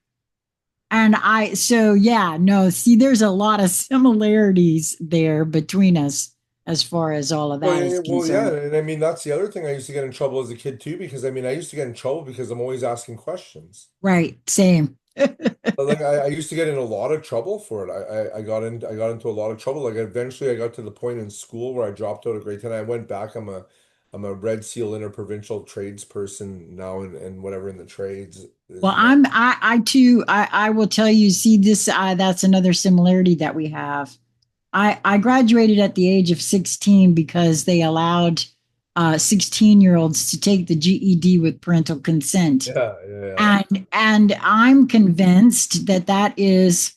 and I, so yeah, no, see, there's a lot of similarities there between us as far as all of Well, that yeah, is well, yeah, concerned. and I mean that's the other thing I used to get in trouble as a kid too, because I mean I used to get in trouble because I'm always asking questions. Right. Same. But like I used to get in a lot of trouble for it. I got into a lot of trouble. Like eventually I got to the point in school where I dropped out of grade 10. I went back. I'm a Red Seal interprovincial tradesperson now and whatever in the trades Well, is not. I too, I will tell you, see this, that's another similarity that we have. I graduated at the age of 16 because they allowed 16-year-olds to take the GED with parental consent. Yeah, yeah, And I'm convinced that that is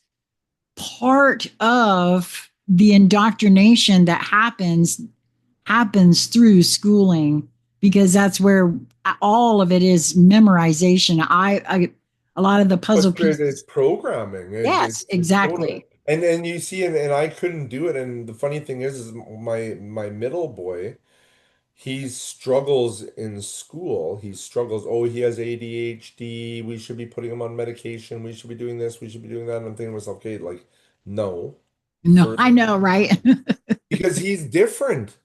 part of the indoctrination that happens through schooling because that's where all of it is memorization. I a lot of the puzzle but it's pieces. programming. Yes, It's totally exactly. and you see and I couldn't do it. And the funny thing is my middle boy. He struggles in school. He struggles. Oh, he has ADHD. We should be putting him on medication. We should be doing this. We should be doing that. And I'm thinking to myself, okay, like, no, No, first, I know, right? because he's different.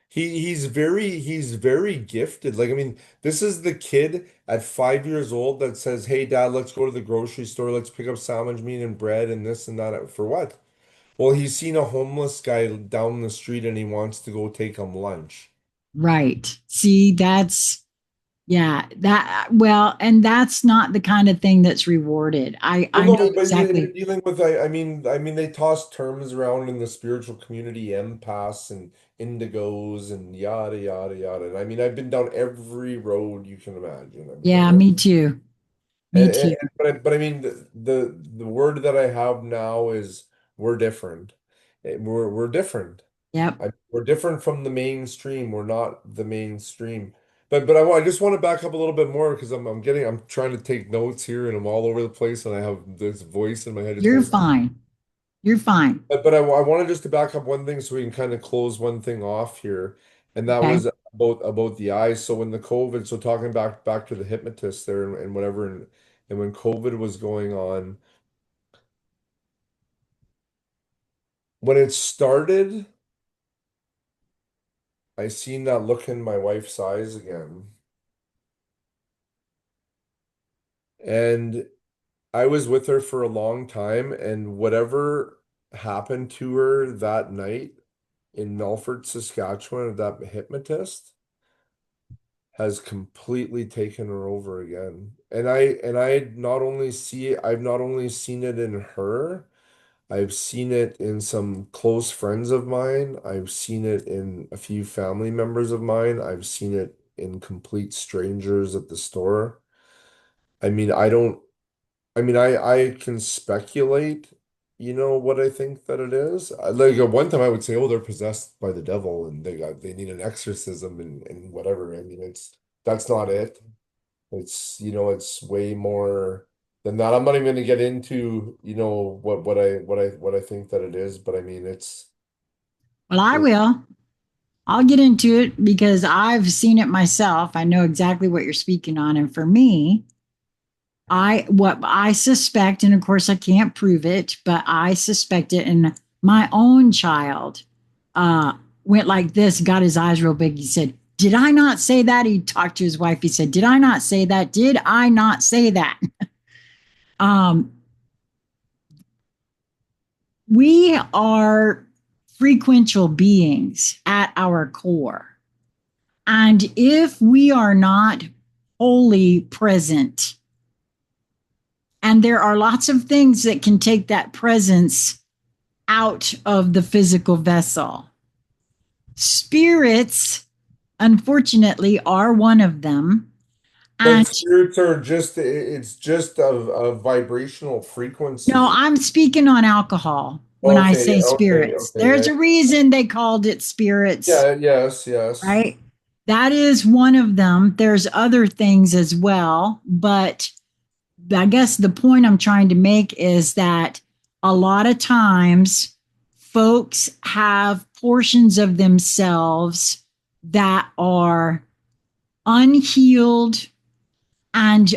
He's very gifted. Like, I mean, this is the kid at 5 years old that says, "Hey, Dad, let's go to the grocery store. Let's pick up sandwich meat and bread and this and that." For what? Well, he's seen a homeless guy down the street and he wants to go take him lunch. Right. See, that's yeah, that well, and that's not the kind of thing that's rewarded. Well, I know no, but you're exactly. dealing with, I mean, they toss terms around in the spiritual community, empaths and indigos and yada, yada, yada. And I mean, I've been down every road you can imagine. I've been down Yeah, every, me too. Me too. but I mean, the word that I have now is we're different. We're different. Yep. We're different from the mainstream. We're not the mainstream. I just want to back up a little bit more because I'm trying to take notes here and I'm all over the place and I have this voice in my head just You're going. fine. You're fine. I wanted just to back up one thing so we can kind of close one thing off here, and that Okay. was about the eyes. So when the COVID, so talking back to the hypnotist there and whatever, and when COVID was going on, when it started, I seen that look in my wife's eyes again, and I was with her for a long time, and whatever happened to her that night in Melfort, Saskatchewan, that hypnotist has completely taken her over again. I've not only seen it in her, I've seen it in some close friends of mine. I've seen it in a few family members of mine. I've seen it in complete strangers at the store. I mean, I don't I can speculate, what I think that it is. Like at one time I would say, oh, they're possessed by the devil and they need an exorcism and whatever. I mean, that's not it. It's way more than that. I'm not even gonna get into, what I think that it is, but I mean Well, I it, will. I'll get into it because I've seen it myself. I know exactly what you're speaking on. And for me, I what I suspect, and of course I can't prove it, but I suspect it. And my own child uh, went like this, got his eyes real big. He said, "Did I not say that?" He talked to his wife. He said, "Did I not say that? Did I not say that?" Um, we are frequential beings at our core. And if we are not wholly present, and there are lots of things that can take that presence out of the physical vessel, spirits, unfortunately, are one of them. but And spirits are it's just a vibrational no, frequency. I'm speaking on alcohol when I say spirits. Okay. There's a reason they called it spirits, Yeah, yes, yes. right? that is one of them. There's other things as well, but I guess the point I'm trying to make is that a lot of times folks have portions of themselves that are unhealed and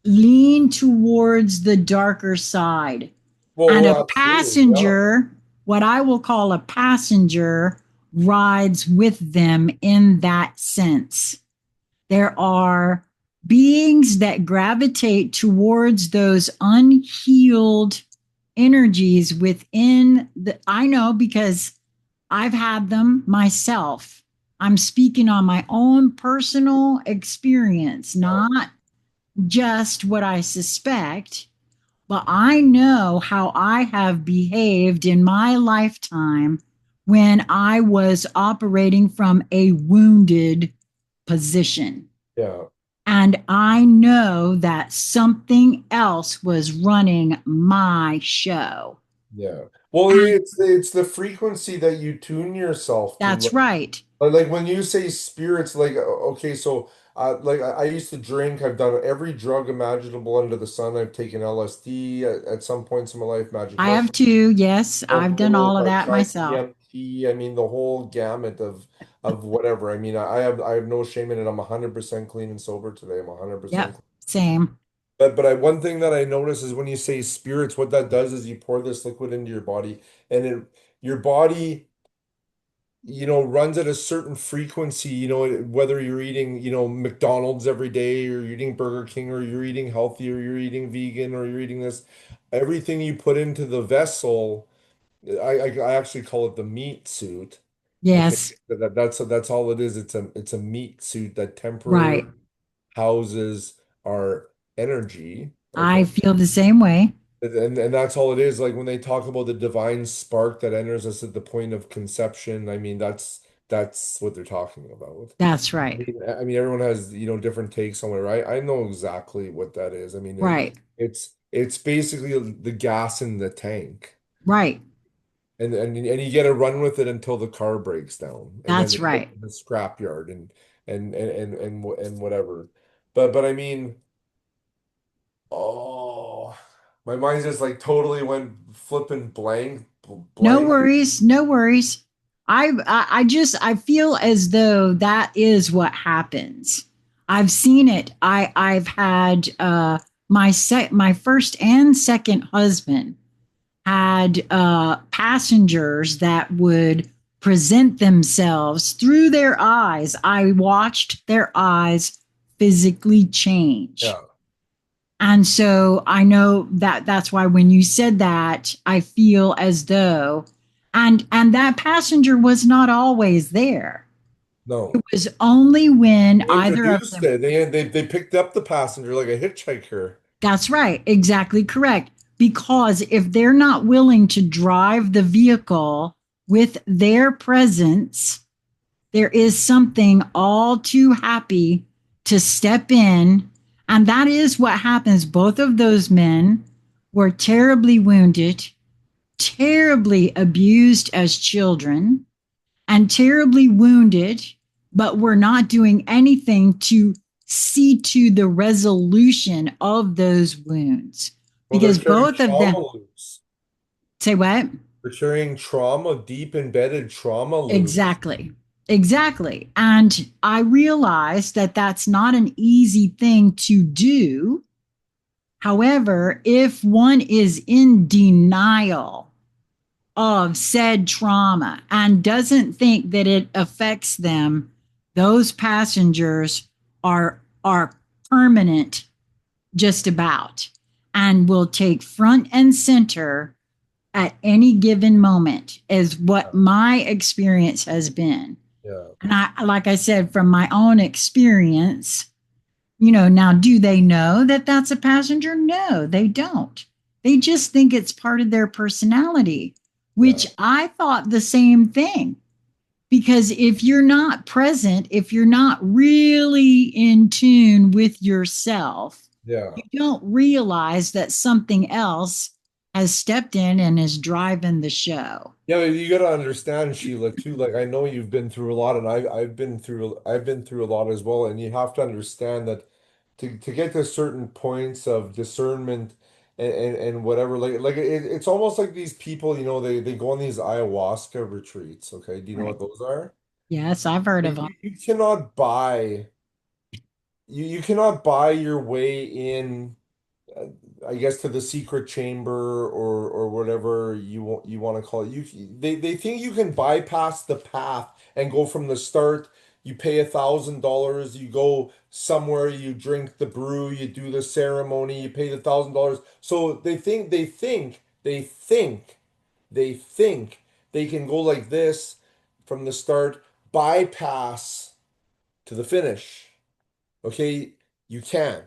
lean towards the darker side. And a Well, absolutely. Yeah. passenger, what I will call a passenger, rides with them in that sense. There are beings that gravitate towards those unhealed energies within the, I know because I've had them myself. I'm speaking on my own personal experience, Yeah. not just what I suspect, but I know how I have behaved in my lifetime when I was operating from a wounded position. Yeah. And I know that something else was running my show. Yeah. Well, And it's the frequency that you tune yourself to. that's right. Like when you say spirits, like okay, so like I used to drink. I've done every drug imaginable under the sun. I've taken LSD at some points in my life, magic I have mushroom, too. Yes, I've done cocaine. all of I've that tried myself. DMT. I mean, the whole gamut of whatever. I mean, I have no shame in it. I'm 100% clean and sober today. I'm 100% Yep, clean. same. But one thing that I notice is when you say spirits, what that does is you pour this liquid into your body, and your body, runs at a certain frequency, whether you're eating, McDonald's every day, or you're eating Burger King, or you're eating healthy, or you're eating vegan, or you're eating this, everything you put into the vessel, I actually call it the meat suit. Okay. Yes, That's all it is. It's a meat suit that temporarily right. houses our energy. I Okay. feel the same way. And that's all it is. Like when they talk about the divine spark that enters us at the point of conception, I mean that's what they're talking about. That's right. I mean everyone has, different takes on it, right? I know exactly what that is. I mean Right. it's basically the gas in the tank. Right. And you get to run with it until the car breaks down, and then That's they put it right. in the scrap yard and whatever. But I mean, oh, my mind just like totally went flipping No blank. worries. No worries. I just I feel as though that is what happens. I've seen it. I've had my first and second husband had passengers that would present themselves through their eyes. I watched their eyes physically change. Yeah, And so I know that that's why when you said that, I feel as though and that passenger was not always there. It no. was only when They either of introduced them. it. They picked up the passenger like a hitchhiker. That's right, exactly correct. Because if they're not willing to drive the vehicle with their presence, there is something all too happy to step in. And that is what happens. Both of those men were terribly wounded, terribly abused as children, and terribly wounded, but were not doing anything to see to the resolution of those wounds. Well, they're Because carrying both of them, trauma loops. say what? They're carrying trauma, deep embedded trauma loops. Exactly. Exactly. And I realize that that's not an easy thing to do. However, if one is in denial of said trauma and doesn't think that it affects them, those passengers are permanent just about and will take front and center at any given moment is what my experience has been. Yeah, And I, like I said, from my own experience, now do they know that that's a passenger? No, they don't. They just think it's part of their personality, yeah, which I thought the same thing. Because if you're not present, if you're not really in tune with yourself, yeah. you don't realize that something else has stepped in and is driving the show. Yeah, you got to understand, Sheila, too. Like I know you've been through a lot, and I've been through a lot as well. And you have to understand that to get to certain points of discernment and whatever, it's almost like these people, they go on these ayahuasca retreats. Okay, do you know Right. what those are? Yes, I've heard of them. You cannot buy you cannot buy your way in, uh, I guess, to the secret chamber or whatever you want to call it. They think you can bypass the path and go from the start. You pay $1,000, you go somewhere, you drink the brew, you do the ceremony, you pay the $1,000. So they think they can go like this from the start, bypass to the finish. Okay, you can't.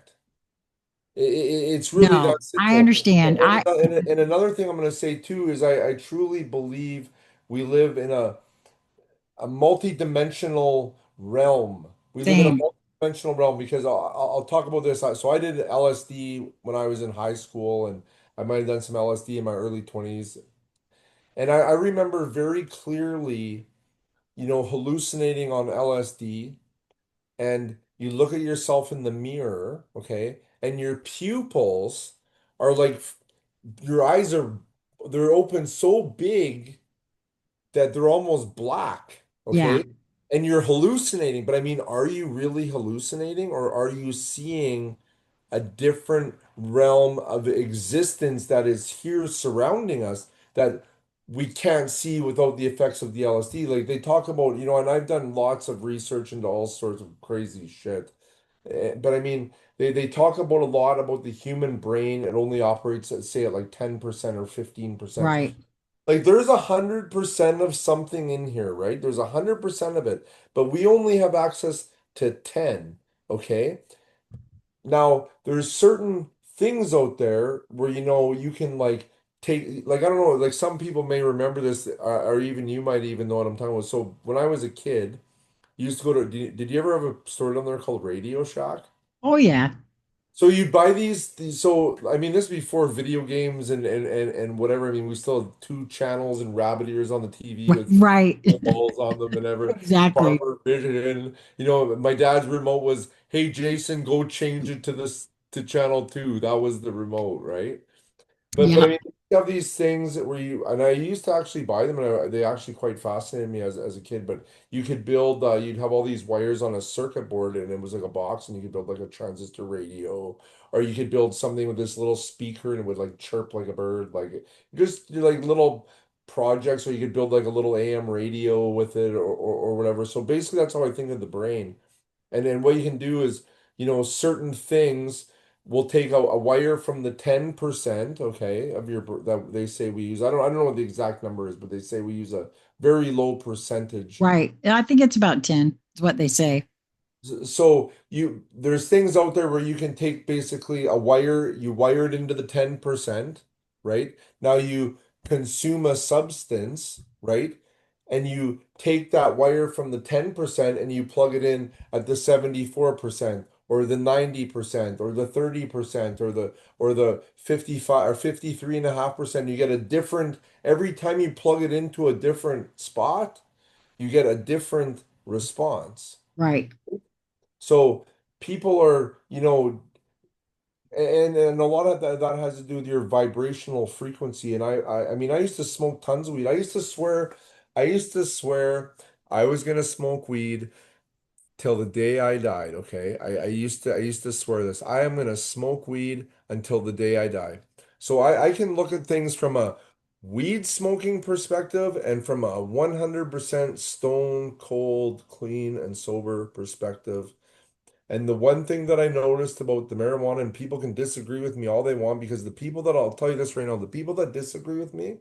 It's really No, that I simple. understand. And another thing I'm going to say too is I truly believe we live in a multi-dimensional realm. We live in a Same. multi-dimensional realm because I'll talk about this. So I did LSD when I was in high school, and I might have done some LSD in my early 20s. And I remember very clearly, hallucinating on LSD, and you look at yourself in the mirror, okay, and your pupils are like, your eyes they're open so big that they're almost black, Yeah. okay? And you're hallucinating, but I mean, are you really hallucinating, or are you seeing a different realm of existence that is here surrounding us that we can't see without the effects of the LSD? Like they talk about, and I've done lots of research into all sorts of crazy shit. But I mean, they talk about a lot about the human brain. It only operates at, say, at like 10% or 15%. Right. Like there's 100% of something in here, right? There's 100% of it, but we only have access to 10, okay? Now, there's certain things out there where you can like take, like, I don't know, like some people may remember this, or even you might even know what I'm talking about. So when I was a kid, you used to go to, did you ever have a store down there called Radio Shack? Oh yeah. So you'd buy these, so I mean, this is before video games and whatever. I mean, we still have two channels and rabbit ears on the TV with Right. balls on them and ever. Exactly. Farmer Vision. My dad's remote was, "Hey Jason, go change it to this to channel 2." That was the remote, right? But I Yeah. mean, you have these things where and I used to actually buy them, and they actually quite fascinated me as a kid. But you could build, you'd have all these wires on a circuit board, and it was like a box, and you could build like a transistor radio, or you could build something with this little speaker, and it would like chirp like a bird, like just like little projects, or you could build like a little AM radio with it, or whatever. So basically, that's how I think of the brain. And then what you can do is, certain things will take a wire from the 10%, okay, of that they say we use. I don't know what the exact number is, but they say we use a very low percentage. Right. I think it's about 10 is what they say. So there's things out there where you can take basically a wire, you wire it into the 10%, right? Now you consume a substance, right? And you take that wire from the 10% and you plug it in at the 74% or the 90% or the 30% or the 55 or 53.5%. You get a different, every time you plug it into a different spot, you get a different response. Right. So people are, and a lot of that has to do with your vibrational frequency. And I mean, I used to smoke tons of weed. I used to swear I was gonna smoke weed till the day I died. Okay. I used to swear this. I am gonna smoke weed until the day I die. So I can look at things from a weed smoking perspective and from a 100% stone cold, clean, and sober perspective. And the one thing that I noticed about the marijuana, and people can disagree with me all they want, because the people that, I'll tell you this right now, the people that disagree with me,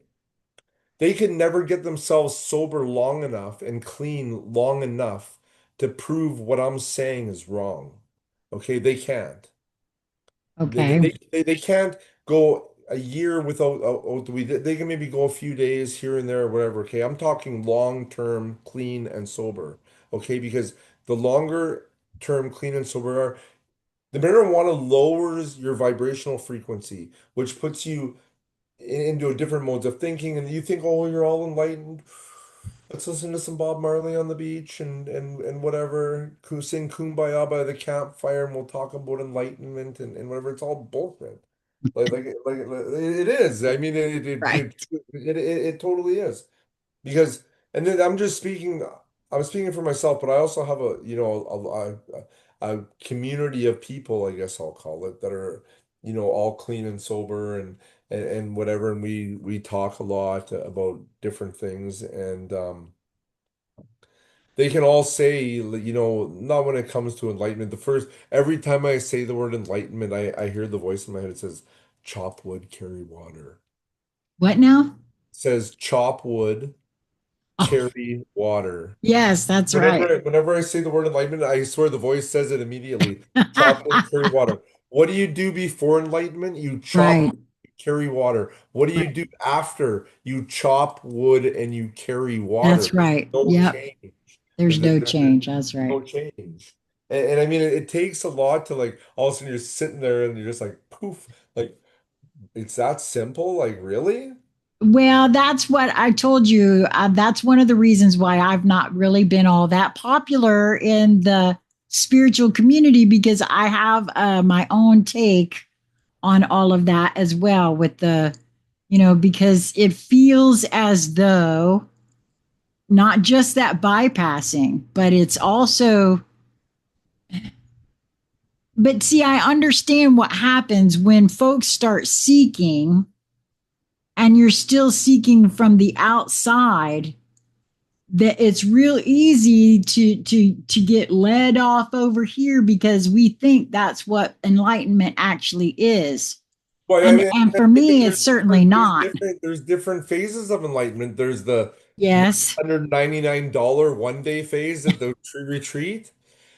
they can never get themselves sober long enough and clean long enough to prove what I'm saying is wrong. Okay, they can't. They, they, Okay. they, they they can't go a year without the weed. They can maybe go a few days here and there or whatever. Okay, I'm talking long term, clean and sober. Okay, because the longer term clean and sober, the marijuana lowers your vibrational frequency, which puts you into different modes of thinking, and you think, oh, you're all enlightened. Let's listen to some Bob Marley on the beach and whatever. Sing Kumbaya by the campfire, and we'll talk about enlightenment and whatever. It's all bullshit. It is. I mean, Right. it totally is. Because, and then I'm speaking for myself, but I also have a community of people, I guess I'll call it, that are, all clean and sober and whatever. And we talk a lot about different things. And they can all say, not when it comes to enlightenment. Every time I say the word enlightenment, I hear the voice in my head. It says, chop wood, carry water. What now? It says, chop wood, Oh, carry water. yes, that's right. Whenever I say the word enlightenment, I swear the voice says it immediately. Chop wood, carry water. What do you do before enlightenment? You chop Right. wood, carry water. What do you Right. do after? You chop wood and you carry water. That's right. No Yep. change. There's no There's change. That's right. no change. And I mean, it takes a lot to like, all of a sudden you're sitting there and you're just like, poof, like, it's that simple? Like, really? Well, that's what I told you. That's one of the reasons why I've not really been all that popular in the spiritual community because I have my own take on all of that as well with because it feels as though not just that bypassing, but it's also, but see, I understand what happens when folks start seeking and you're still seeking from the outside that it's real easy to get led off over here because we think that's what enlightenment actually is. Well, I And mean, and I for think me it's certainly not. there's different phases of enlightenment. There's the Yes. $999 one-day phase at the tree retreat.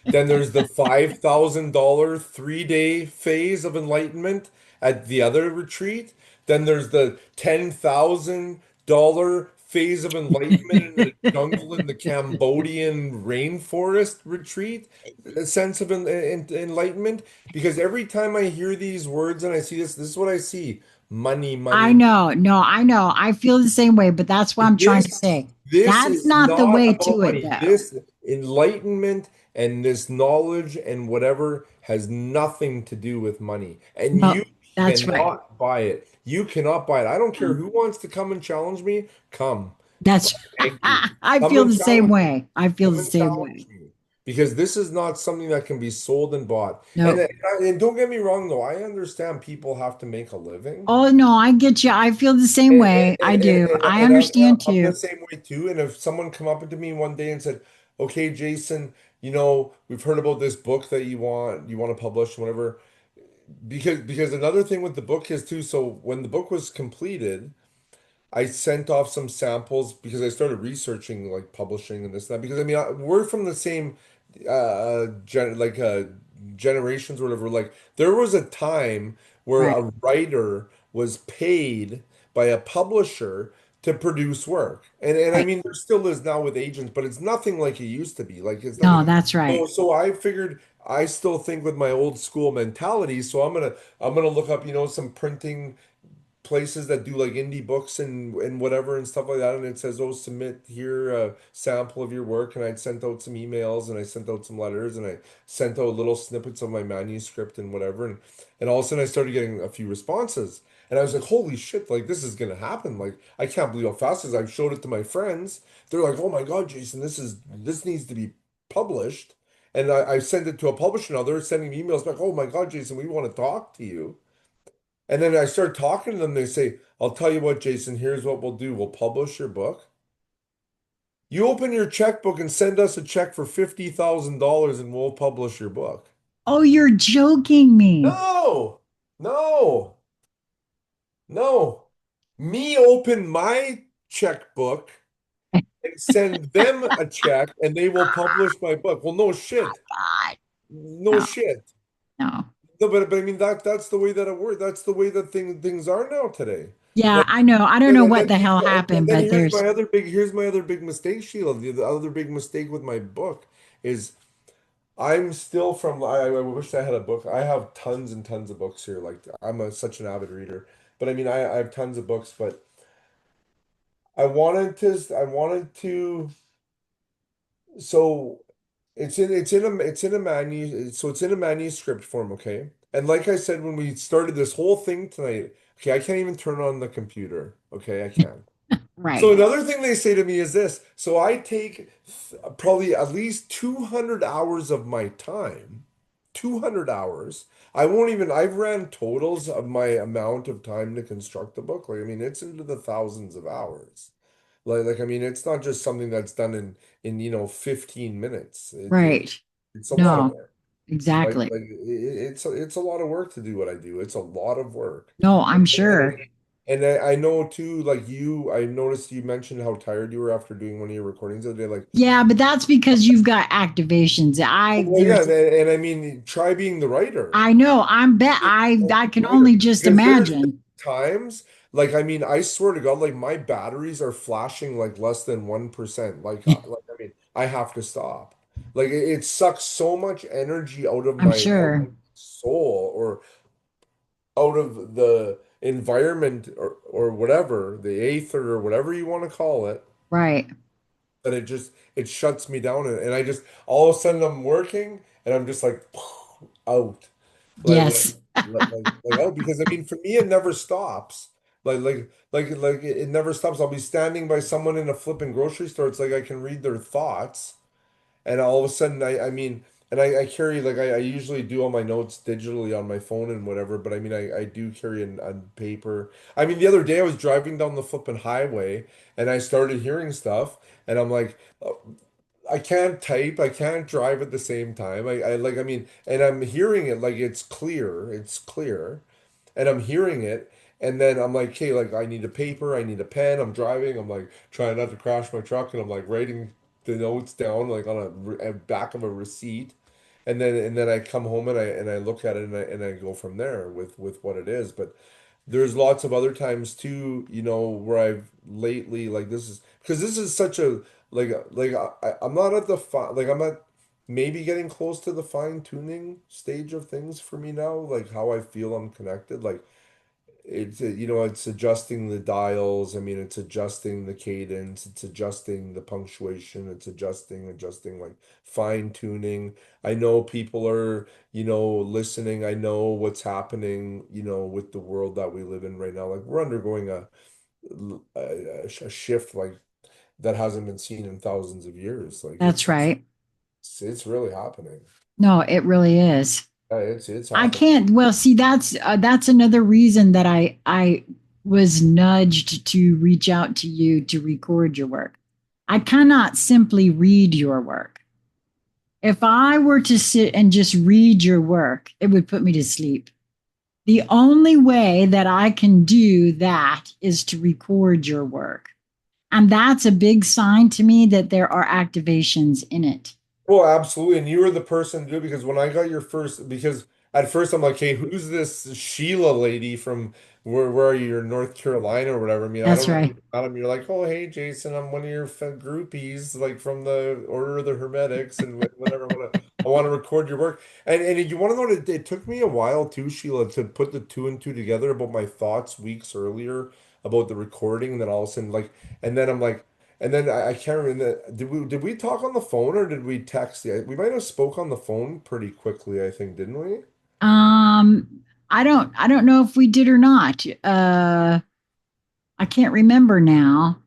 Then there's the $5,000 3-day phase of enlightenment at the other retreat. Then there's the $10,000 phase of enlightenment in the jungle in the Cambodian rainforest retreat. A sense of enlightenment. Because every time I hear these words and I see this is what I see. Money, I money, know. No, I know. I feel the same way, but that's what I'm trying to this say. this That's is not the not way about to it money. though. This enlightenment and this knowledge and whatever has nothing to do with money. And No, you that's right. cannot buy it. You cannot buy it. I don't care who wants to come and challenge me. Come. That's Thank you. I Come feel and the same challenge me. way. I feel Come the and same challenge way. me. Because this is not something that can be sold and bought. No. And don't get me wrong, though. I understand people have to make a living. Oh no, I get you. I feel the same way. I do. I understand And I'm the too. same way too. And if someone come up to me one day and said, "Okay, Jason, we've heard about this book that you want to publish, whatever," because another thing with the book is too. So when the book was completed, I sent off some samples because I started researching like publishing and this and that. Because I mean, we're from the same generations or whatever. Like there was a time where Right. a writer was paid by a publisher to produce work. And I Right. mean there still is now with agents, but it's nothing like it used to be. Like it's No, nothing. that's So right. so I figured I still think with my old school mentality. So I'm gonna look up, some printing places that do like indie books and whatever and stuff like that, and it says, oh, submit here a sample of your work. And I'd sent out some emails and I sent out some letters and I sent out little snippets of my manuscript and whatever, and all of a sudden I started getting a few responses, and I was like, holy shit, like this is gonna happen. Like I can't believe how fast this is. I've showed it to my friends. They're like, oh my God, Jason, this needs to be published. And I sent it to a publisher. Now they're sending me emails back, oh my God, Jason, we want to talk to you. And then I start talking to them. They say, I'll tell you what, Jason, here's what we'll do. We'll publish your book. You open your checkbook and send us a check for $50,000 and we'll publish your book. Oh, you're joking me. No, no, no. Me open my checkbook and send them a check and they will publish my book. Well, no shit. God, No no, shit. no. No, but I mean that's the way that it works. That's the way that things are now today. Yeah, Like, I know. I don't And know then, what then, the hell and happened, then but there's here's my other big mistake, Sheila. The other big mistake with my book is I'm still I wish I had a book. I have tons and tons of books here. Like I'm such an avid reader, but I mean, I have tons of books, but I wanted to, so it's in a manuscript form, okay? And like I said when we started this whole thing tonight, okay, I can't even turn on the computer. Okay, I can't. So Right. another thing they say to me is this. So I take probably at least 200 hours of my time, 200 hours. I've ran totals of my amount of time to construct the book. Like, I mean, it's into the thousands of hours. I mean, it's not just something that's done in 15 minutes. Right. It's a lot of No, work. exactly. It's a lot of work to do what I do. It's a lot of work. No, And, I'm and sure. I know too, like I noticed you mentioned how tired you were after doing one of your recordings the other day. Like, Yeah, but that's because you've got activations. well, yeah, and I mean, try being the writer. I know, I can Writer. only just Because there's imagine. times, like, I mean, I swear to God, like my batteries are flashing like less than 1%. I mean, I have to stop. Like it sucks so much energy I'm out of my sure. soul or out of the environment or whatever, the aether or whatever you want to call it, Right. that it shuts me down and I just all of a sudden I'm working and I'm just like out. Like like Yes. oh, because I mean for me it never stops. It never stops. I'll be standing by someone in a flipping grocery store. It's like I can read their thoughts. And all of a sudden, I mean, and I carry like I usually do all my notes digitally on my phone and whatever, but I mean, I do carry on paper. I mean, the other day I was driving down the flipping highway and I started hearing stuff, and I'm like, oh, I can't type, I can't drive at the same time. I mean, and I'm hearing it like it's clear, and I'm hearing it. And then I'm like, okay, like I need a paper, I need a pen. I'm driving. I'm like trying not to crash my truck, and I'm like writing the notes down like on a back of a receipt. And then I come home and I look at it and I go from there with what it is. But there's lots of other times too, where I've lately like this is because this is such a I'm not at the like I'm at maybe getting close to the fine tuning stage of things for me now, like how I feel I'm connected. Like it's adjusting the dials. I mean, it's adjusting the cadence, it's adjusting the punctuation, it's adjusting like fine tuning. I know people are, listening. I know what's happening, with the world that we live in right now. Like we're undergoing a shift like that hasn't been seen in thousands of years. Like That's right. it's really happening. No, it really is. It's I happening. can't. Well, see, that's another reason that I was nudged to reach out to you to record your work. I cannot simply read your work. If I were to sit and just read your work, it would put me to sleep. The only way that I can do that is to record your work. And that's a big sign to me that there are activations in it. Well, absolutely. And you were the person to do it because when I got your first, because at first I'm like, hey, who's this Sheila lady from where are you? You're North Carolina or whatever. I mean, I That's don't know right. anything about him. You're like, oh, hey, Jason, I'm one of your groupies, like from the Order of the Hermetics and whatever. I want to record your work. And you want to know what it took me a while too, Sheila, to put the two and two together about my thoughts weeks earlier about the recording. And then all of a sudden, like, and then I'm like, and then I can't remember. Did we talk on the phone or did we text? Yeah, we might have spoke on the phone pretty quickly, I think, didn't we? Um, I don't know if we did or not. I can't remember now.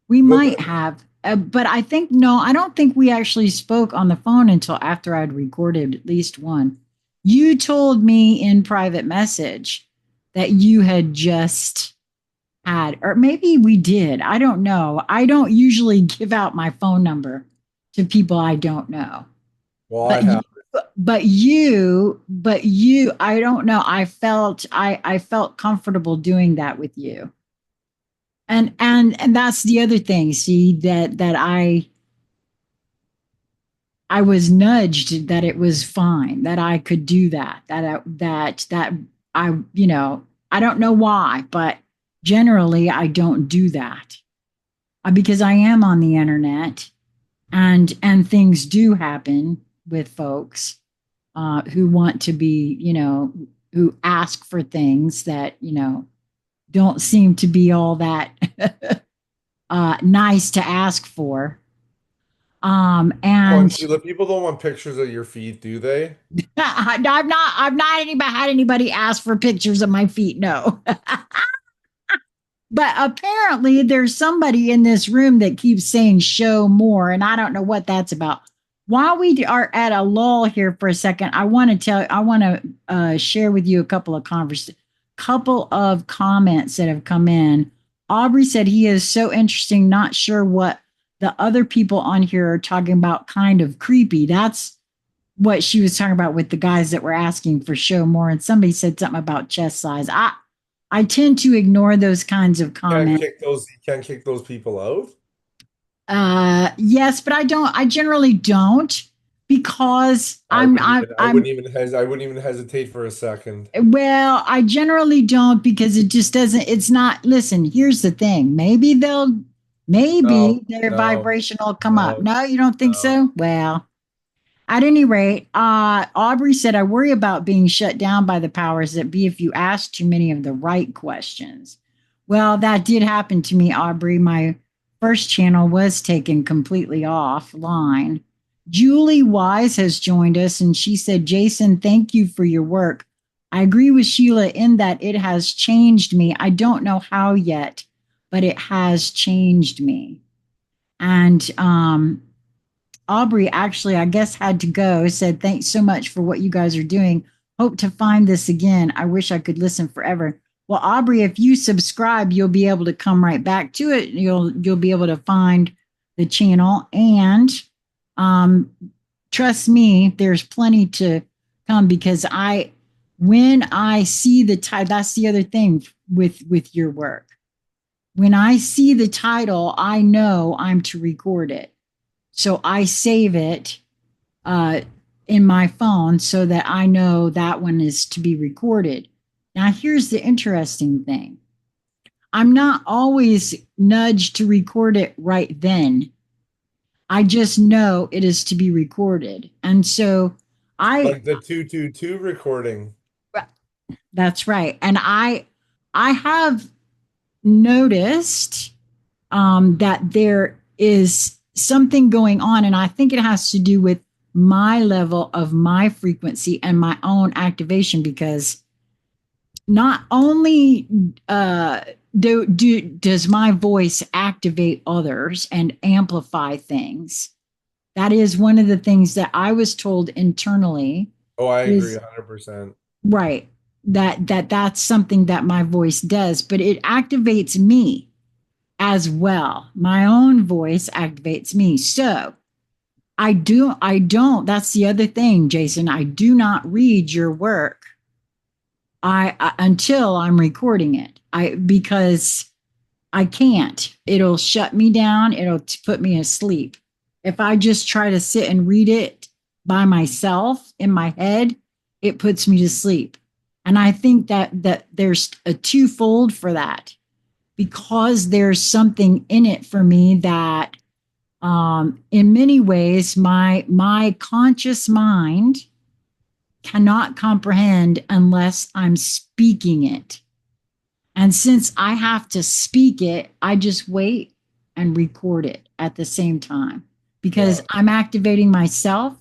We But might have, but I think no, I don't think we actually spoke on the phone until after I'd recorded at least one. You told me in private message that you had just had, or maybe we did. I don't know. I don't usually give out my phone number to people I don't know. well, I But have. but you, I don't know. I felt comfortable doing that with you. And that's the other thing. See that I was nudged that it was fine, that I could do that, that I don't know why, but generally I don't do that because I am on the internet and things do happen with folks who want to be, who ask for things that. don't seem to be all that nice to ask for. Come on, And Sheila. People don't want pictures of your feet, do they? I've not had anybody ask for pictures of my feet. No. But apparently, there's somebody in this room that keeps saying show more, and I don't know what that's about. While we are at a lull here for a second, I want to share with you a couple of comments that have come in. Aubrey said he is so interesting, not sure what the other people on here are talking about, kind of creepy. That's what she was talking about with the guys that were asking for show more. And somebody said something about chest size. I tend to ignore those kinds of comments. You can't kick those people out. Yes, but I generally don't because I wouldn't even hesitate for a second. well, I generally don't because it just doesn't, it's not, listen, here's the thing. Maybe No, their no, vibrational come up. no, No, you don't think no. so? Well, at any rate, Aubrey said, I worry about being shut down by the powers that be if you ask too many of the right questions. Well, that did happen to me, Aubrey. My first channel was taken completely offline. Julie Wise has joined us and she said, Jason, thank you for your work. I agree with Sheila in that it has changed me. I don't know how yet, but it has changed me. And Aubrey actually, I guess, had to go, said, thanks so much for what you guys are doing. Hope to find this again. I wish I could listen forever. Well, Aubrey, if you subscribe, you'll be able to come right back to it. You'll be able to find the channel. And um, trust me, there's plenty to come because when I see the title, that's the other thing with your work. When I see the title, I know I'm to record it. So I save it uh, in my phone so that I know that one is to be recorded. Now, here's the interesting thing. I'm not always nudged to record it right then. I just know it is to be recorded. And so I, Like the 222 recording. that's right. And I have noticed that there is something going on, and I think it has to do with my level of my frequency and my own activation. Because not only does my voice activate others and amplify things, that is one of the things that I was told internally Oh, I agree is 100%. right, that's something that my voice does, but it activates me as well. My own voice activates me. So I don't, that's the other thing, Jason. I do not read your work until I'm recording it. Because I can't. It'll shut me down. It'll put me asleep. If I just try to sit and read it by myself in my head, it puts me to sleep. And I think that there's a twofold for that because there's something in it for me that in many ways my conscious mind cannot comprehend unless I'm speaking it. And since I have to speak it, I just wait and record it at the same time because Yeah. I'm activating myself,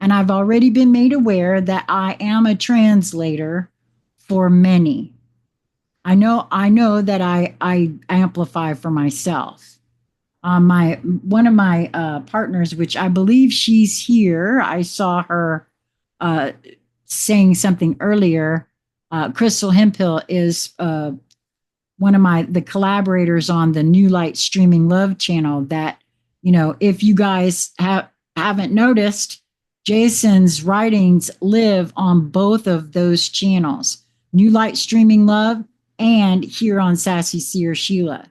and I've already been made aware that I am a translator for many. I know that I amplify for myself. My one of my partners, which I believe she's here. I saw her uh, saying something earlier. Crystal Hempill is one of the collaborators on the New Light Streaming Love channel. That, if you guys haven't noticed, Jason's writings live on both of those channels, New Light Streaming Love and here on Sassy Seer Sheila.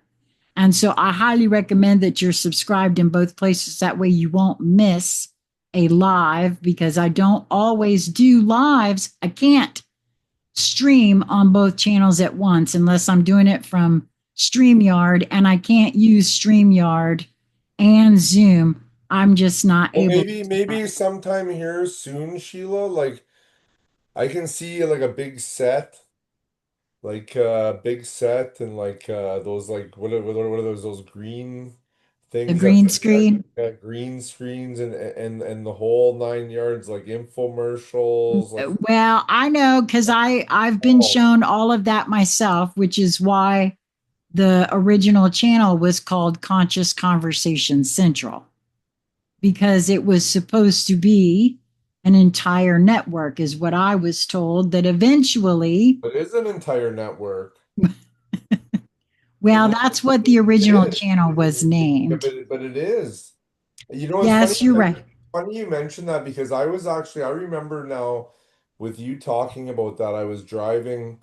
And so I highly recommend that you're subscribed in both places. That way you won't miss a live, because I don't always do lives. I can't stream on both channels at once unless I'm doing it from StreamYard, and I can't use StreamYard and Zoom. I'm just not Well, able to do that. maybe sometime here soon, Sheila. Like I can see like a big set like big set and like those like what are those green The things green screen. that green screens and the whole 9 yards, like infomercials, like Well, I know because I've been oh, shown all of that myself, which is why the original channel was called Conscious Conversation Central, because it was supposed to be an entire network, is what I was told. That eventually, it is an entire network. well, It, that's what the it original is. channel was Yeah, named. but it is. You know, it's Yes, you're right. funny you mentioned that because I remember now with you talking about that, I was driving.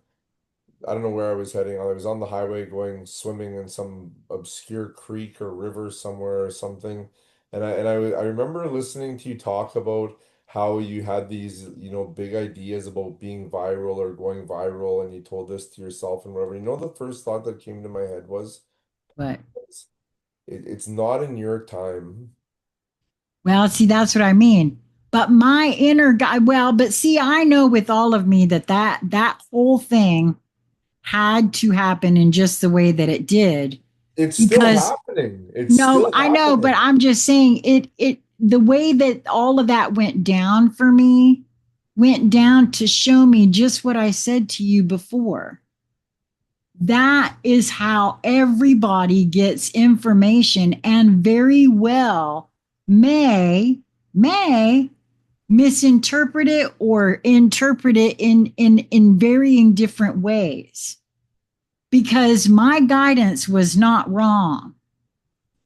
I don't know where I was heading. I was on the highway going swimming in some obscure creek or river somewhere or something. I remember listening to you talk about how you had these, big ideas about being viral or going viral, and you told this to yourself and whatever. You know, the first thought that came to my head was, But it's not in your time. well, see, that's what I mean. But my inner guy, well, but see, I know with all of me that whole thing had to happen in just the way that it did. It's still Because happening. It's no, still I know, but happening. I'm just saying it the way that all of that went down for me went down to show me just what I said to you before. That is how everybody gets information and very well may misinterpret it or interpret it in varying different ways, because my guidance was not wrong.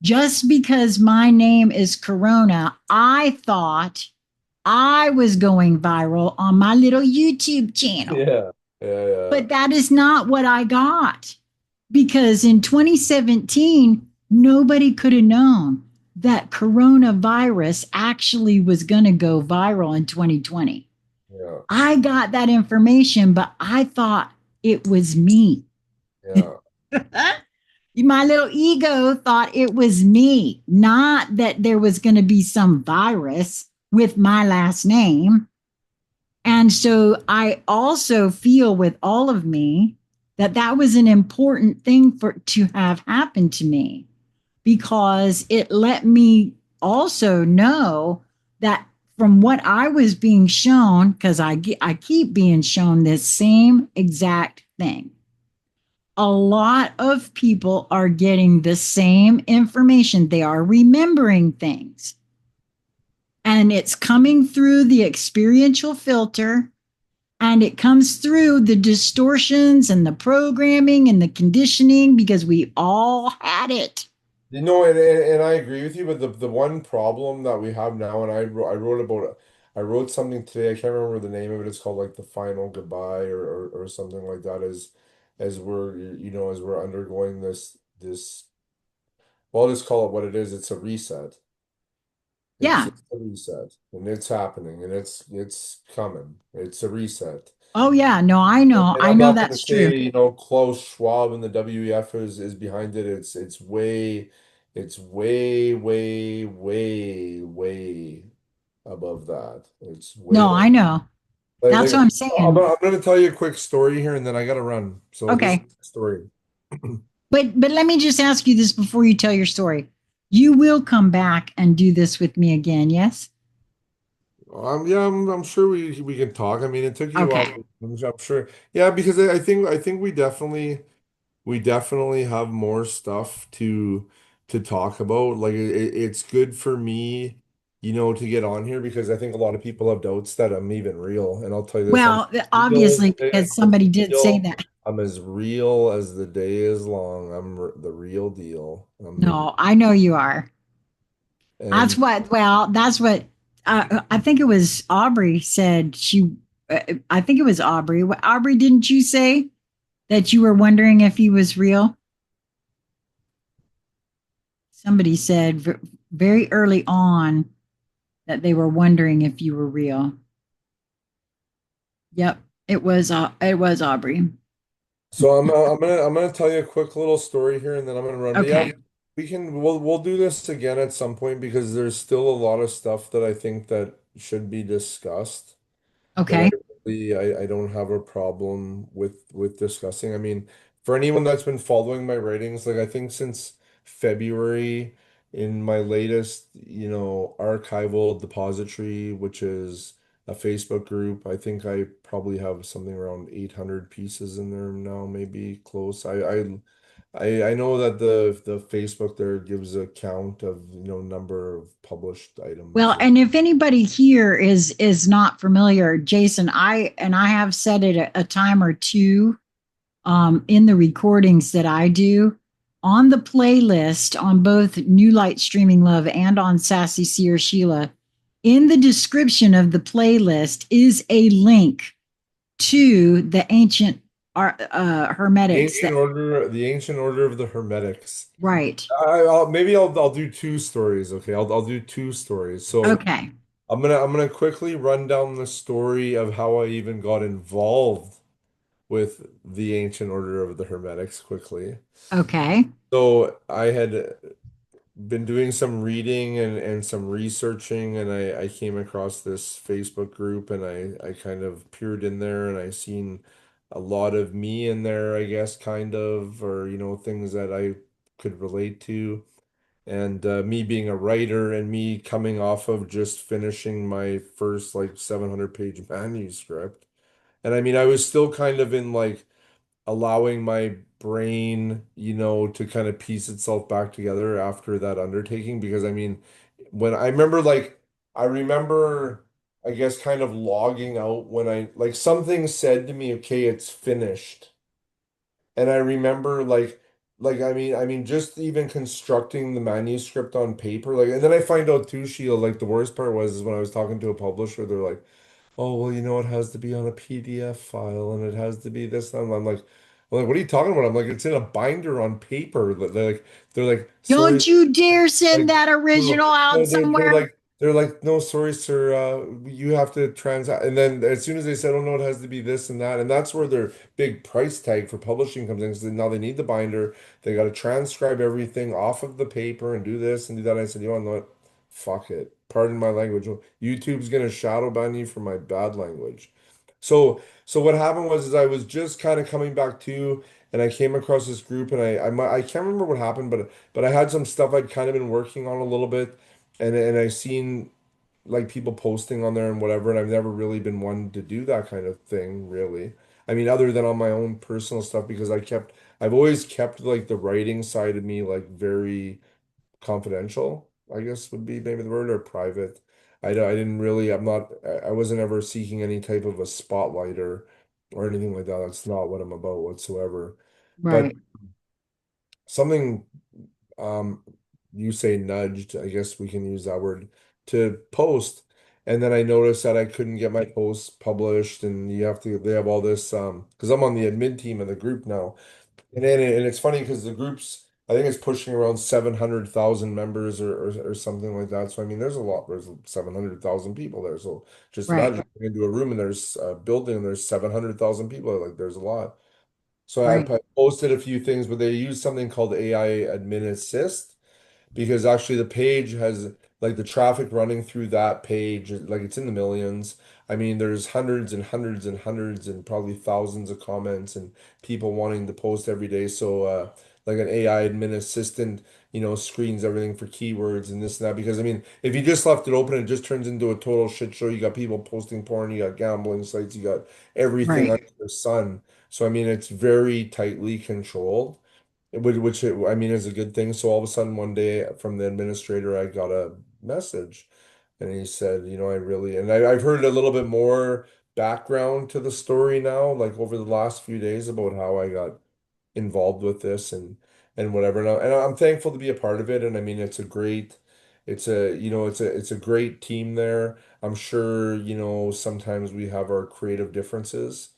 Just because my name is Corona, I thought I was going viral on my little YouTube channel. Yeah. Yeah, yeah. But that is not what I got, because in 2017, nobody could have known that coronavirus actually was going to go viral in 2020. Yeah. I got that information, but I thought it was me. Yeah. My little ego thought it was me, not that there was going to be some virus with my last name. And so I also feel with all of me that that was an important thing for to have happened to me, because it let me also know that from what I was being shown, because I keep being shown this same exact thing. A lot of people are getting the same information. They are remembering things, and it's coming through the experiential filter, and it comes through the distortions and the programming and the conditioning, because we all had it. And I agree with you, but the one problem that we have now, and I wrote something today. I can't remember the name of it. It's called like the final goodbye or something like that. As we're as we're undergoing this. Well, I'll just call it what it is. It's a reset. It's Yeah. it's a reset, and it's happening, and it's coming. It's a reset. Oh yeah. No, I know. And I I'm know not going to that's true. say, Klaus Schwab and the WEF is behind it. It's way above that. It's way No, above. I know. Like That's what I'm saying. I'm going to tell you a quick story here, and then I got to run. So this is Okay. the story. But let me just ask you this before you tell your story. You will come back and do this with me again, yes? Yeah, I'm sure we can talk. I mean, it took you a while. Okay. I'm sure. Yeah, because I think we definitely have more stuff to talk about. Like it's good for me, to get on here because I think a lot of people have doubts that I'm even real. And I'll tell you this, Well, real. obviously, because somebody did say that. I'm as real as the day is long. The real deal. I'm the No, I know you are. That's and what, well, that's what I think it was Aubrey said. I think it was Aubrey. Aubrey, didn't you say that you were wondering if he was real? Somebody said very early on that they were wondering if you were real. Yep, it was Aubrey. so I'm gonna tell you a quick little story here, and then I'm gonna run. But yeah, Okay. we'll do this again at some point because there's still a lot of stuff that I think that should be discussed that I Okay. I don't have a problem with discussing. I mean, for anyone that's been following my writings, like I think since February in my latest, archival depository, which is a Facebook group, I think I probably have something around 800 pieces in there now, maybe close. I know that the Facebook there gives a count of, number of published items. Well, and if anybody here is not familiar, Jason, I have said it a time or two in the recordings that I do on the playlist on both New Light Streaming Love and on Sassy Seer Sheila. In the description of the playlist is a link to the ancient hermetics. That The ancient order of the Hermetics. right? I'll do two stories. Okay, I'll do two stories. So Okay, I'm gonna quickly run down the story of how I even got involved with the ancient order of the Hermetics quickly. okay, So I had been doing some reading and some researching, and I came across this Facebook group, and I kind of peered in there, and I seen a lot of me in there, I guess, kind of, or things that I could relate to. And me being a writer and me coming off of just finishing my first like 700-page manuscript. And I mean, I was still kind of in like allowing my brain, to kind of piece itself back together after that undertaking. Because I mean, when I remember, I guess, kind of logging out when something said to me, okay, it's finished. And I remember I mean, just even constructing the manuscript on paper, and then I find out too, Sheila, like the worst part was is when I was talking to a publisher, they're like, oh, well, it has to be on a PDF file and it has to be this. And I'm like, what are you talking about? I'm like, it's in a binder on paper. They're like, sorry, don't you dare send like, that original no, out no, somewhere. they're like, no, sorry, sir. You have to And then as soon as they said, oh no, it has to be this and that, and that's where their big price tag for publishing comes in. Because now they need the binder. They got to transcribe everything off of the paper and do this and do that. And I said, you know what? Fuck it. Pardon my language. YouTube's gonna shadow ban you for my bad language. So what happened was is I was just kind of coming back to, and I came across this group, and I can't remember what happened, but I had some stuff I'd kind of been working on a little bit, and I seen like people posting on there and whatever, and I've never really been one to do that kind of thing, really. I mean, other than on my own personal stuff, because I've always kept like the writing side of me like very confidential, I guess would be maybe the word, or private. I didn't really, I wasn't ever seeking any type of a spotlight or anything like that. That's not what I'm about whatsoever. But Right. something um you say nudged, I guess we can use that word, to post. And then I noticed that I couldn't get my posts published, and they have all this because I'm on the admin team of the group now. And it's funny because the groups, I think it's pushing around 700,000 members or something like that. So I mean, there's 700,000 people there. So just Right. imagine going into a room and there's a building and there's 700,000 people. Like there's a lot. So Right. I posted a few things, but they use something called AI Admin Assist, because actually the page has like the traffic running through that page, like it's in the millions. I mean, there's hundreds and hundreds and hundreds and probably thousands of comments and people wanting to post every day. So like an AI admin assistant, screens everything for keywords and this and that. Because I mean, if you just left it open, it just turns into a total shit show. You got people posting porn, you got gambling sites, you got everything Right. under the sun. So I mean, it's very tightly controlled. I mean is a good thing. So all of a sudden one day from the administrator, I got a message, and he said, I've heard a little bit more background to the story now, like over the last few days about how I got involved with this and whatever. And I'm thankful to be a part of it. And I mean, it's a great team there. I'm sure, sometimes we have our creative differences,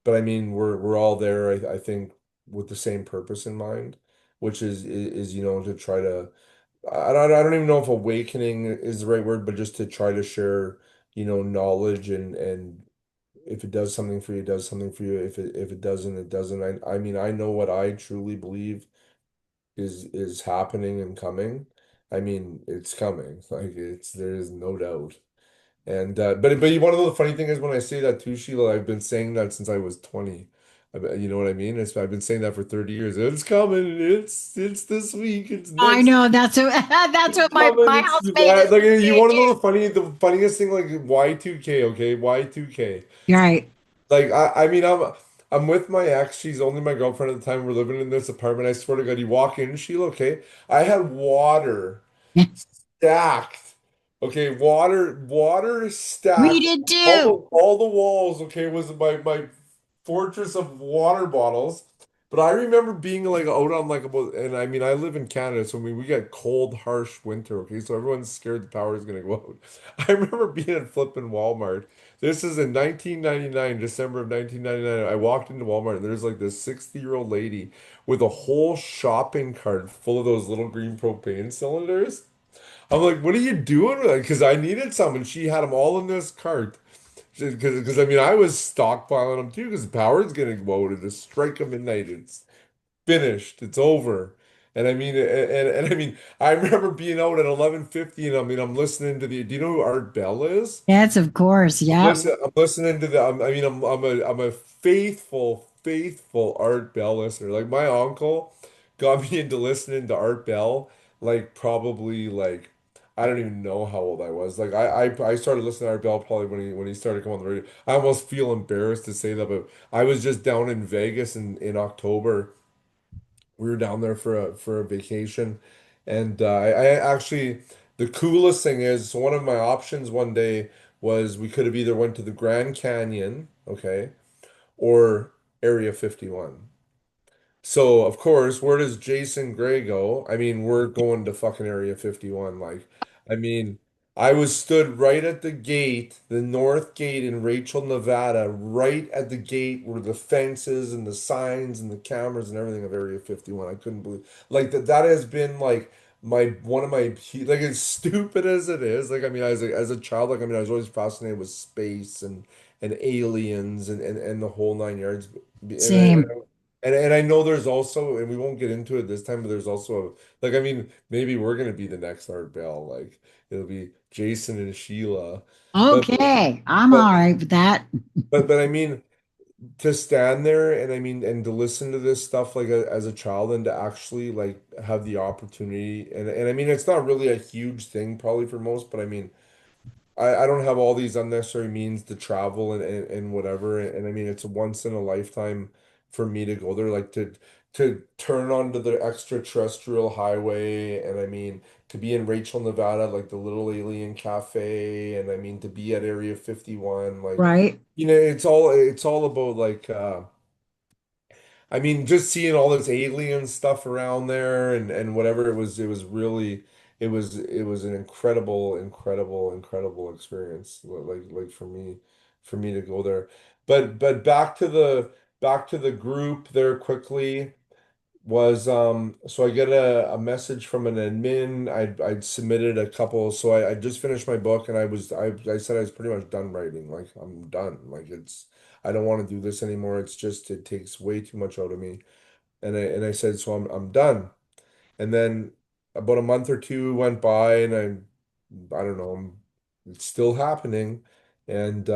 but I mean, we're all there, I think, with the same purpose in mind, which is to try to, I don't even know if awakening is the right word, but just to try to share, knowledge, and if it does something for you, it does something for you. If it doesn't, it doesn't. I mean, I know what I truly believe is happening and coming. I mean, it's coming. Like there is no doubt. And but you want to know the funny thing is when I say that too, Sheila, I've been saying that since I was 20. You know what I mean? I've been saying that for 30 years. It's coming. It's this week. It's I next. know that's what that's It's what coming. my It's housemate is like you saying want to too. know the funniest thing, like Y2K, okay? Y2K. You're right. Like I mean I'm with my ex. She's only my girlfriend at the time. We're living in this apartment. I swear to God, you walk in, Sheila, okay? I had water stacked. Okay, water We stacked. did too. All the walls, okay, was my fortress of water bottles. But I remember being like out on like about, and I mean I live in Canada, so I mean we get cold, harsh winter, okay? So everyone's scared the power is gonna go out. I remember being at flipping Walmart. This is in 1999, December of 1999. I walked into Walmart and there's like this 60-year-old lady with a whole shopping cart full of those little green propane cylinders. I'm like, what are you doing with it? Because I needed some, and she had them all in this cart. Because I mean, I was stockpiling them too. Because the power's gonna go out at the strike of midnight. It's finished. It's over. And I mean, and I mean, I remember being out at 11:50, and I mean, I'm listening to the. Do you know who Art Bell is? Yes, of course. Yep. I'm listening to the. I mean, I'm a faithful Art Bell listener. Like my uncle got me into listening to Art Bell, like probably like I don't even know how old I was. Like I started listening to Art Bell probably when he started coming on the radio. I almost feel embarrassed to say that, but I was just down in Vegas in October. We were down there for a vacation, and I actually the coolest thing is so one of my options one day was we could have either went to the Grand Canyon, okay, or Area 51. So, of course, where does Jason Gray go? I mean, we're going to fucking Area 51. Like, I mean, I was stood right at the gate, the north gate in Rachel, Nevada, right at the gate where the fences and the signs and the cameras and everything of Area 51. I couldn't believe like that has been like my one of my like as stupid as it is. Like, I mean, as a child, like I mean, I was always fascinated with space and aliens and the whole nine yards. Same. And I know there's also, and we won't get into it this time, but there's also like I mean, maybe we're gonna be the next Art Bell. Like it'll be Jason and Sheila. But Okay. I'm all but right with that. but I mean to stand there and I mean and to listen to this stuff like as a child and to actually like have the opportunity and I mean it's not really a huge thing probably for most, but I mean I don't have all these unnecessary means to travel and whatever. And I mean, it's a once in a lifetime for me to go there, like to turn onto the extraterrestrial highway. And I mean, to be in Rachel, Nevada, like the little alien cafe. And I mean, to be at Area 51, like, Right. it's all about like, I mean, just seeing all this alien stuff around there and whatever it was really it was an incredible experience like for me to go there. But back to the group there quickly was so I get a message from an admin. I'd submitted a couple so I just finished my book and I said I was pretty much done writing. Like I'm done. Like it's I don't want to do this anymore. It's just it takes way too much out of me. And I said, so I'm done. And then about a month or two went by and I don't know, it's still happening. And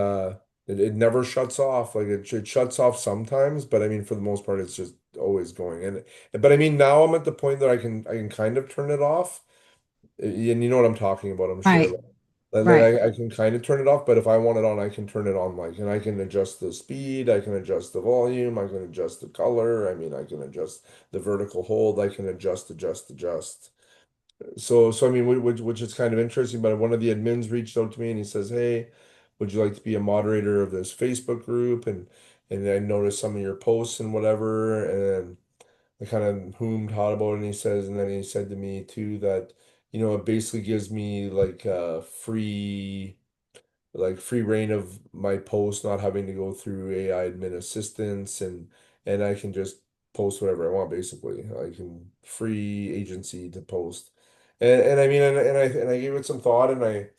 it never shuts off. Like it shuts off sometimes, but I mean for the most part it's just always going. And but I mean now I'm at the point that I can kind of turn it off. And you know what I'm talking about, I'm sure. Right. Like Right. I can kind of turn it off, but if I want it on, I can turn it on like and I can adjust the speed, I can adjust the volume, I can adjust the color, I mean I can adjust the vertical hold, I can adjust. So I mean which is kind of interesting, but one of the admins reached out to me and he says, "Hey, would you like to be a moderator of this Facebook group?" And I noticed some of your posts and whatever, and I kind of hawed about it, and he says, and then he said to me too that, you know, it basically gives me like free reign of my post, not having to go through AI admin assistance and I can just post whatever I want basically. I can free agency to post. And I mean and I gave it some thought and I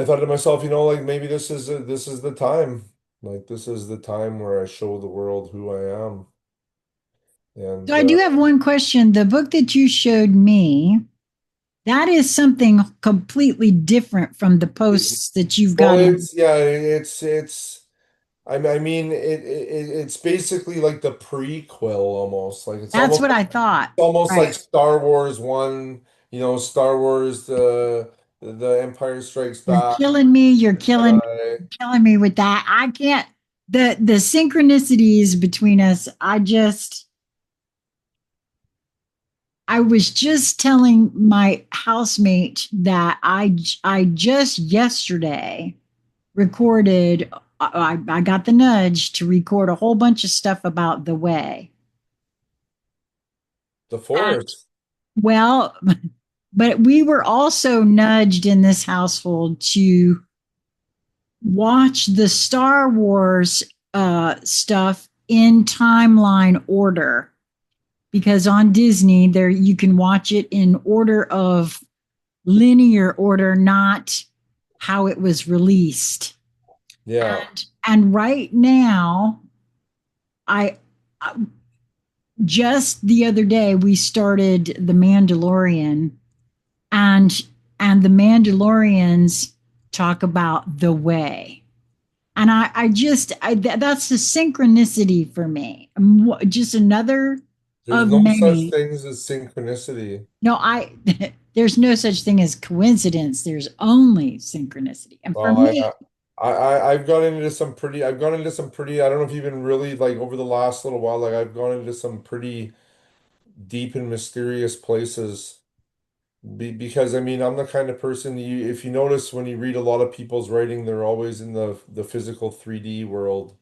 thought to myself, you know, like maybe this is the time. Like this is the time where I show the world who I am. So And I do have one question. The book that you showed me, That is something completely different from the posts that you've Well, got in. I mean, it's basically like the prequel almost. Like That's what I thought. almost like Right. Star Wars one, Star Wars the Empire Strikes You're Back, killing me. Jedi. You're killing me with that. I can't the synchronicities between us. I was just telling my housemate that I just yesterday recorded I got the nudge to record a whole bunch of stuff about the way. The And Force. well, but we were also nudged in this household to watch the Star Wars stuff in timeline order because on Disney there you can watch it in order of linear order, not how it was released. Yeah. And right now, I just the other day we started the Mandalorian, and the Mandalorians talk about the way. And that's the synchronicity for me. Just another There's of no such many. things as synchronicity. No, there's no such thing as coincidence. There's only synchronicity. And for Well, me, I've gone into some pretty, I don't know if you've been really like over the last little while, like I've gone into some pretty deep and mysterious places. Because I mean, I'm the kind of person if you notice when you read a lot of people's writing, they're always in the physical 3D world.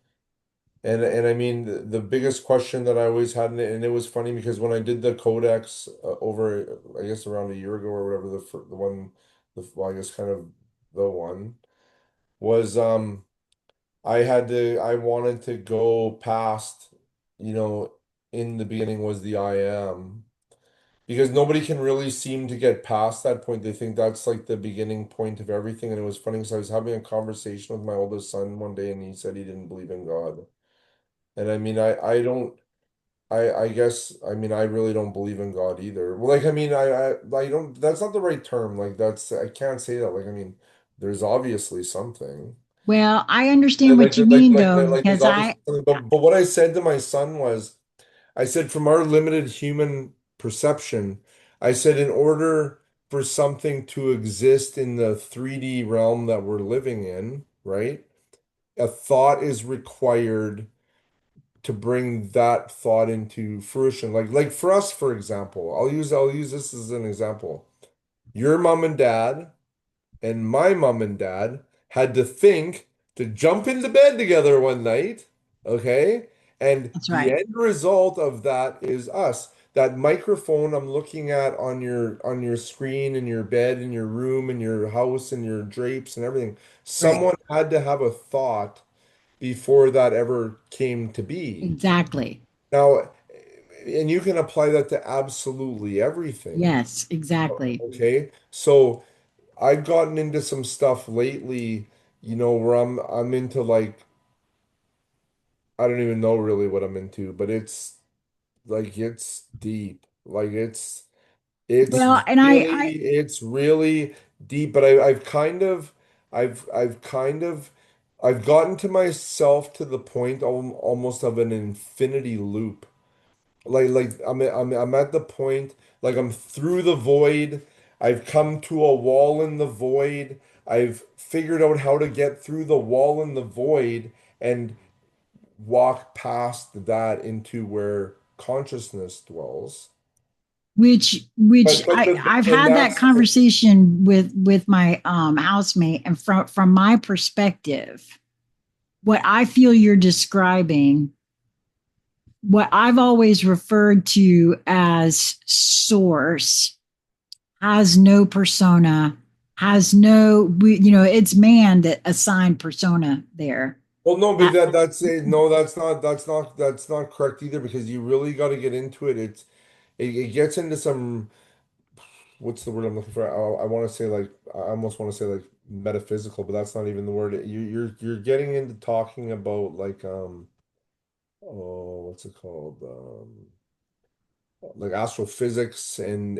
And I mean, the biggest question that I always had, and it was funny because when I did the codex over, I guess around a year ago or whatever, the one, well, I guess kind of the one was, I wanted to go past, you know, in the beginning was the I am. Because nobody can really seem to get past that point. They think that's like the beginning point of everything. And it was funny because I was having a conversation with my oldest son one day and he said he didn't believe in God. And I mean, I don't, I guess, I mean, I really don't believe in God either. Well, like, I mean, I don't, that's not the right term. Like, I can't say that. Like, I mean, there's obviously something. well, I understand what you mean though, There's because obviously something. But what I said to my son was, I said, from our limited human perception, I said, in order for something to exist in the 3D realm that we're living in, right? A thought is required to bring that thought into fruition. Like for us, for example, I'll use this as an example. Your mom and dad and my mom and dad had to think to jump into bed together one night, okay? And that's the right. end result of that is us. That microphone I'm looking at on your screen in your bed in your room in your house and your drapes and everything. Right. Someone had to have a thought before that ever came to be. Exactly. Now, and you can apply that to absolutely everything. Yes, exactly. Okay. So I've gotten into some stuff lately, where I'm into like I don't even know really what I'm into, but it's deep. Like it's Well, and it's really deep, but I've kind of I've gotten to myself to the point almost of an infinity loop. I'm at the point like I'm through the void. I've come to a wall in the void. I've figured out how to get through the wall in the void and walk past that into where consciousness dwells. which I've And had that that's conversation with my housemate, and from my perspective, what I feel you're describing, what I've always referred to as source, has no persona, has no, it's man that assigned persona there. well, no, but That, that's it. No, that's not correct either because you really got to get into it. It gets into some what's the word I'm looking for? I want to say like I almost want to say like metaphysical, but that's not even the word. You're getting into talking about like oh what's it called? like astrophysics and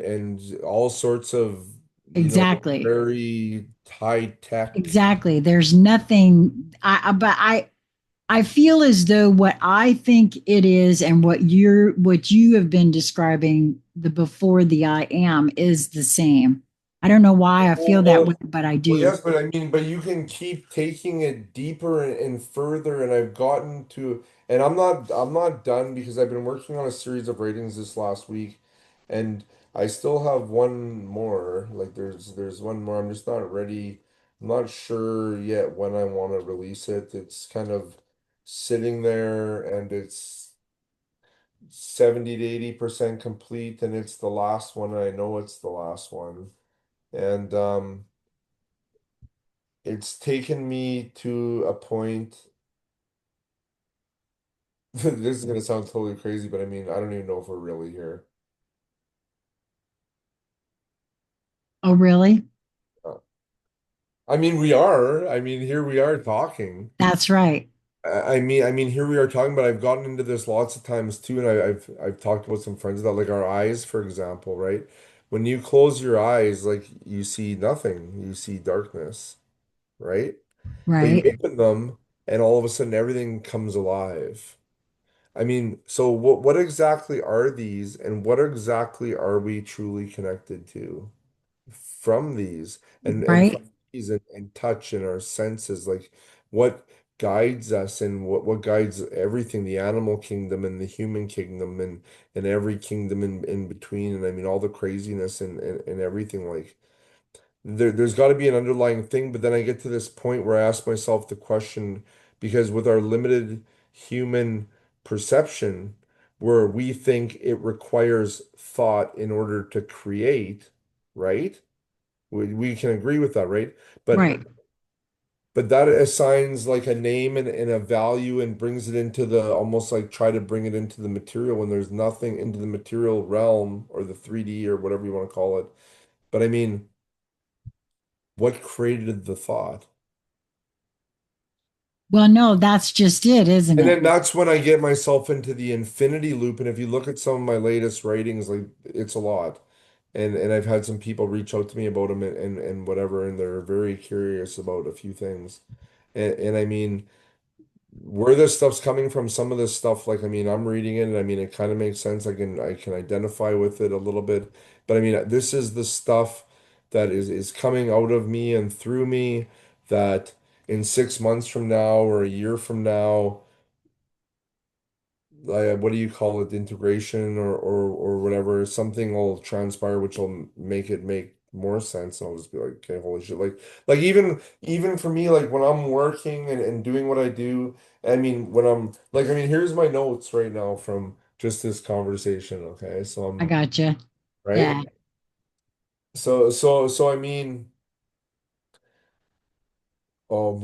all sorts of, Exactly. very high tech. Exactly. There's nothing but I feel as though what I think it is and what you have been describing the before the I am is the same. I don't know why I feel that way, Well, but I well, do. yes, but I mean, but you can keep taking it deeper and further, and I've gotten to, and I'm not done because I've been working on a series of ratings this last week, and I still have one more. Like there's one more. I'm just not ready. I'm not sure yet when I want to release it. It's kind of sitting there, and it's 70 to 80% complete, and it's the last one, and I know it's the last one. And it's taken me to a point. This is gonna sound totally crazy, but I mean, I don't even know if we're really here. Oh, really? Uh, I mean, we are. I mean, here we are talking. That's right. I mean, here we are talking, but I've gotten into this lots of times too, and I've talked about some friends that like our eyes, for example, right? When you close your eyes, like you see nothing, you see darkness, right? But you Right. open them, and all of a sudden everything comes alive. I mean, so what exactly are these, and what exactly are we truly connected to from these, and from Right. these and touch and our senses, like what guides us and what guides everything, the animal kingdom and the human kingdom and every kingdom in between, and I mean all the craziness and everything like there's got to be an underlying thing, but then I get to this point where I ask myself the question, because with our limited human perception, where we think it requires thought in order to create, right? We can agree with that, right? But Right. but that assigns like a name and a value and brings it into the almost like try to bring it into the material when there's nothing into the material realm or the 3D or whatever you want to call it. But I mean, what created the thought? Well, no, that's just it, isn't And it? then that's when I get myself into the infinity loop. And if you look at some of my latest writings, like it's a lot. And I've had some people reach out to me about them and whatever, and they're very curious about a few things. And I mean, where this stuff's coming from, some of this stuff, like I mean, I'm reading it and I mean it kind of makes sense. I can identify with it a little bit. But I mean, this is the stuff that is coming out of me and through me that in 6 months from now or a year from now what do you call it, integration or whatever, something will transpire which will make it make more sense. And I'll just be like, okay, holy shit. Like even for me, like when I'm working and doing what I do, I mean when I'm like, I mean, here's my notes right now from just this conversation. Okay. So I I'm gotcha. right. Yeah, So I mean,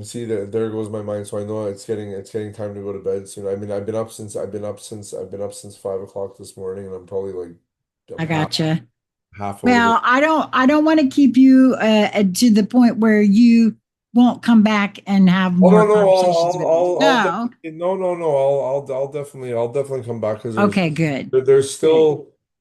see there goes my mind. So I know it's getting time to go to bed soon. I mean, I've been up since 5 o'clock this morning, and I'm probably like I'm I half gotcha. halfway there. Well, I don't want to keep you to the point where you won't come back and have Oh more no, no, conversations with me. I'll No. definitely no, I'll definitely come back because Okay, good. there's Good.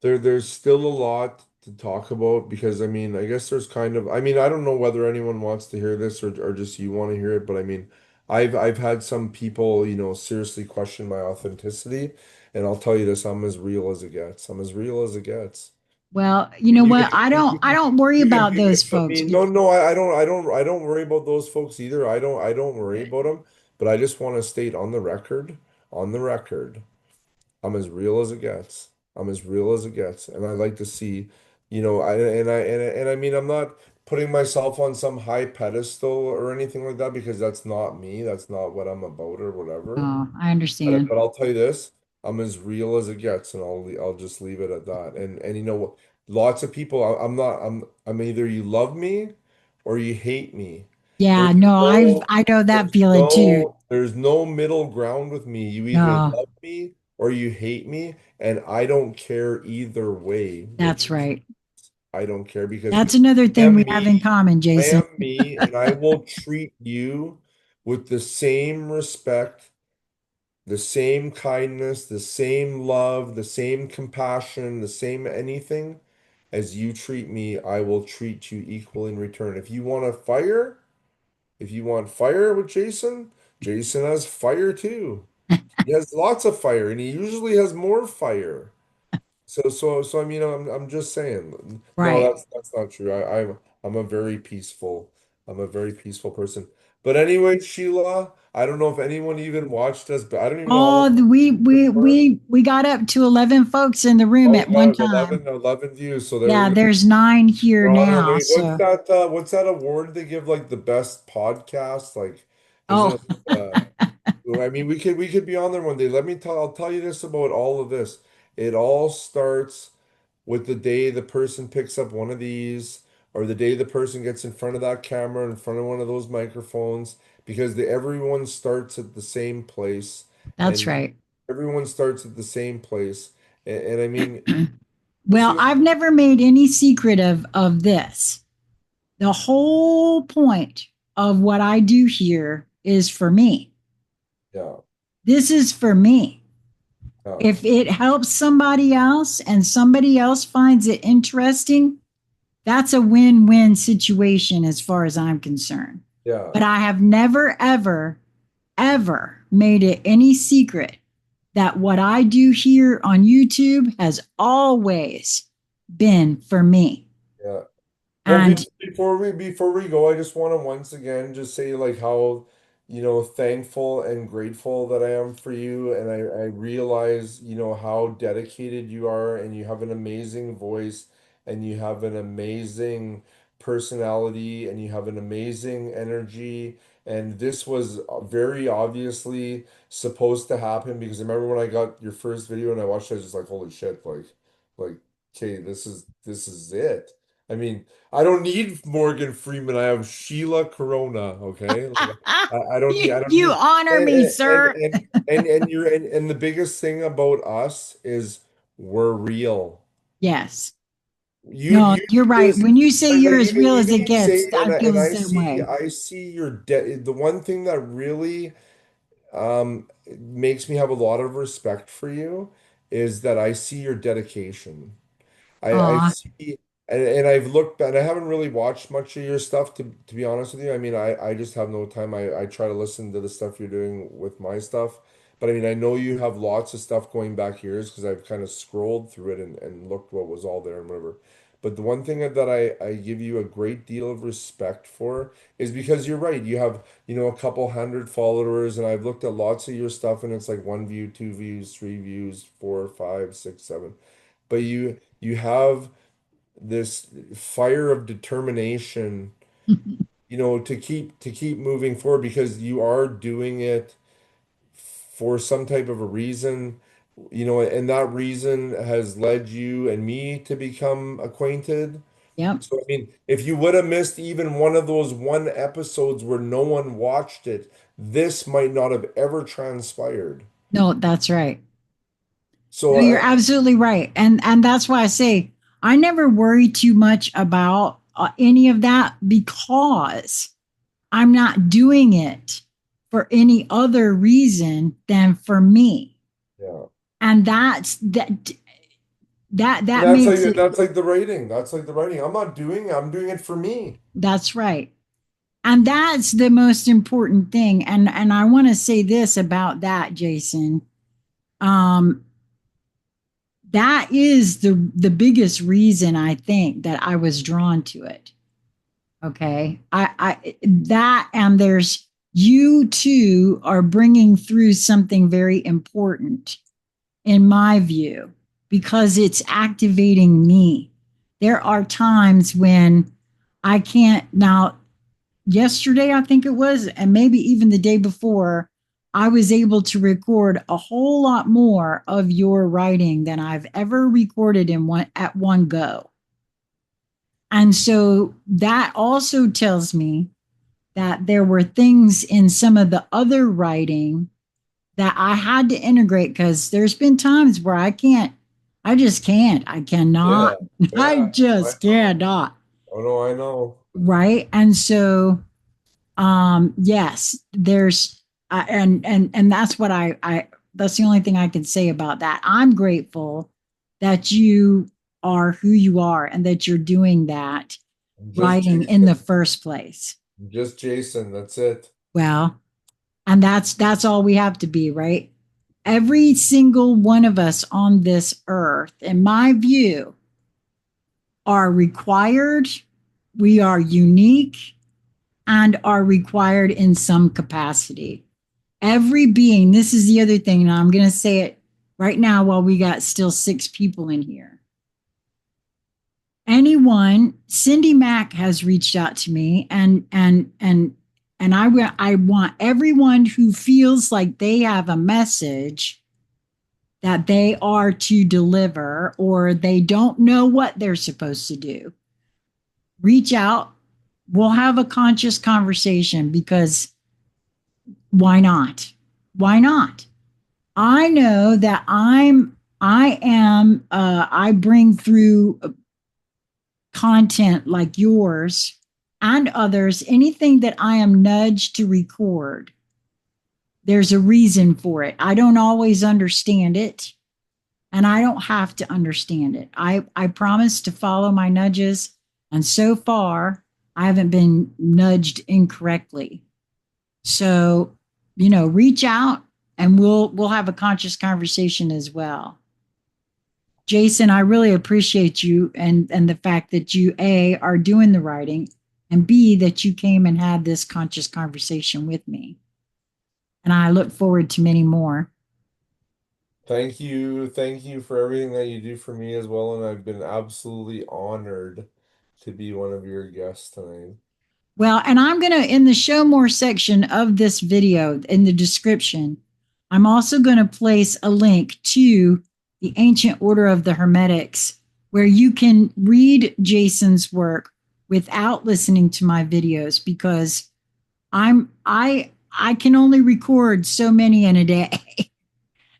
there's still a lot to talk about because I mean I guess there's kind of, I mean, I don't know whether anyone wants to hear this or just you want to hear it, but I mean I've had some people seriously question my authenticity, and I'll tell you this, I'm as real as it gets. I'm as real as it gets. Well, you know You what? can I don't worry about you can those put folks me, no, because no, I don't worry about those folks either. I don't worry about them, but I just want to state on the record, I'm as real as it gets. I'm as real as it gets. And I like to see, I mean, I'm not putting myself on some high pedestal or anything like that because that's not me. That's not what I'm about or whatever. oh, I But, understand. but I'll tell you this, I'm as real as it gets, and I'll just leave it at that. And you know what? Lots of people, I'm not, I'm either you love me or you hate me. Yeah, There's no, no, I know that there's feeling too. no middle ground with me. You either No, love me or you hate me, and I don't care either way which that's right. I don't care because That's another I thing am we have in me. common, I Jason. am me, and I will treat you with the same respect the same kindness, the same love, the same compassion, the same anything as you treat me, I will treat you equal in return. If you want fire with Jason, Jason has fire too. He has lots of fire, and he usually has more fire. So I mean, I'm just saying. No, Right. that's not true. I'm a very peaceful, I'm a very peaceful person. But anyway, Sheila, I don't know if anyone even watched us, but I don't even know how long Oh, we're for. we got up to 11 folks in the room Oh, we at one got it, time. 11 views. So there we Yeah, go. there's 9 here No, I don't now. know. So, What's that award they give like the best podcast? Like, isn't oh, it I mean, we could be on there one day. I'll tell you this about all of this. It all starts with the day the person picks up one of these, or the day the person gets in front of that camera, in front of one of those microphones, because everyone starts at the same place, that's and right. everyone starts at the same place. And I mean, Well, Sheila, I've never made any secret of this. The whole point of what I do here is for me. yeah, This is for me. yeah, If it helps somebody else and somebody else finds it interesting, that's a win-win situation as far as I'm concerned. yeah, But I have never, ever, ever made it any secret that what I do here on YouTube has always been for me. yeah. Well, And before we go, I just want to once again just say like how, thankful and grateful that I am for you, and I realize, how dedicated you are, and you have an amazing voice, and you have an amazing personality, and you have an amazing energy, and this was very obviously supposed to happen because I remember when I got your first video and I watched it, I was just like, holy shit, like, okay, this is it. I mean. I don't need Morgan Freeman. I have Sheila Corona. Okay, like you, I don't you need honor and me, and sir. and and you're and the biggest thing about us is we're real. Yes. You No, you're do right. this When you say you're like as real as even it you say gets, it, I feel and the same way. I see your the one thing that really makes me have a lot of respect for you is that I see your dedication. I Aw, see, and I've looked, and I haven't really watched much of your stuff to be honest with you. I mean, I just have no time. I try to listen to the stuff you're doing with my stuff, but I mean, I know you have lots of stuff going back years because I've kind of scrolled through it and looked what was all there and whatever. But the one thing that I give you a great deal of respect for is because you're right. You have, a couple hundred followers, and I've looked at lots of your stuff, and it's like one view, two views, three views, four, five, six, seven. But you have this fire of determination, to keep moving forward because you are doing it for some type of a reason, and that reason has led you and me to become acquainted. yep. So I mean, if you would have missed even one of those one episodes where no one watched it, this might not have ever transpired. No, that's right. So No, you're absolutely right. And that's why I say I never worry too much about any of that because I'm not doing it for any other reason than for me. yeah. And And that makes it that's like the writing. That's like the writing. I'm doing it for me. that's right. And that's the most important thing. And I want to say this about that, Jason. Um, that is the biggest reason I think that I was drawn to it. Okay, I that and there's you two are bringing through something very important in my view because it's activating me. There are times when I can't now yesterday, I think it was, and maybe even the day before, I was able to record a whole lot more of your writing than I've ever recorded in one at one go. And so that also tells me that there were things in some of the other writing that I had to integrate because there's been times where I just can't, I cannot, Yeah. I Yeah. I just know. cannot. Oh no, I know. Right. And so yes, there's and that's what I That's the only thing I can say about that. I'm grateful that you are who you are and that you're doing that Just writing in the Jason. first place. Just Jason. That's it. Well, and that's all we have to be, right? Every single one of us on this earth, in my view, are required. We are unique and are required in some capacity. Every being, this is the other thing, and I'm going to say it right now while we got still 6 people in here. Anyone, Cindy Mack has reached out to me, and I want everyone who feels like they have a message that they are to deliver or they don't know what they're supposed to do, reach out. We'll have a conscious conversation because why not? Why not? I know that I bring through content like yours and others, anything that I am nudged to record. There's a reason for it. I don't always understand it, and I don't have to understand it. I promise to follow my nudges, and so far I haven't been nudged incorrectly. So, reach out and we'll have a conscious conversation as well. Jason, I really appreciate you and the fact that you A are doing the writing and B that you came and had this conscious conversation with me. And I look forward to many more. Thank you. Thank you for everything that you do for me as well. And I've been absolutely honored to be one of your guests tonight. Well, and I'm going to, in the show more section of this video, in the description, I'm also going to place a link to the Ancient Order of the Hermetics, where you can read Jason's work without listening to my videos because I can only record so many in a day.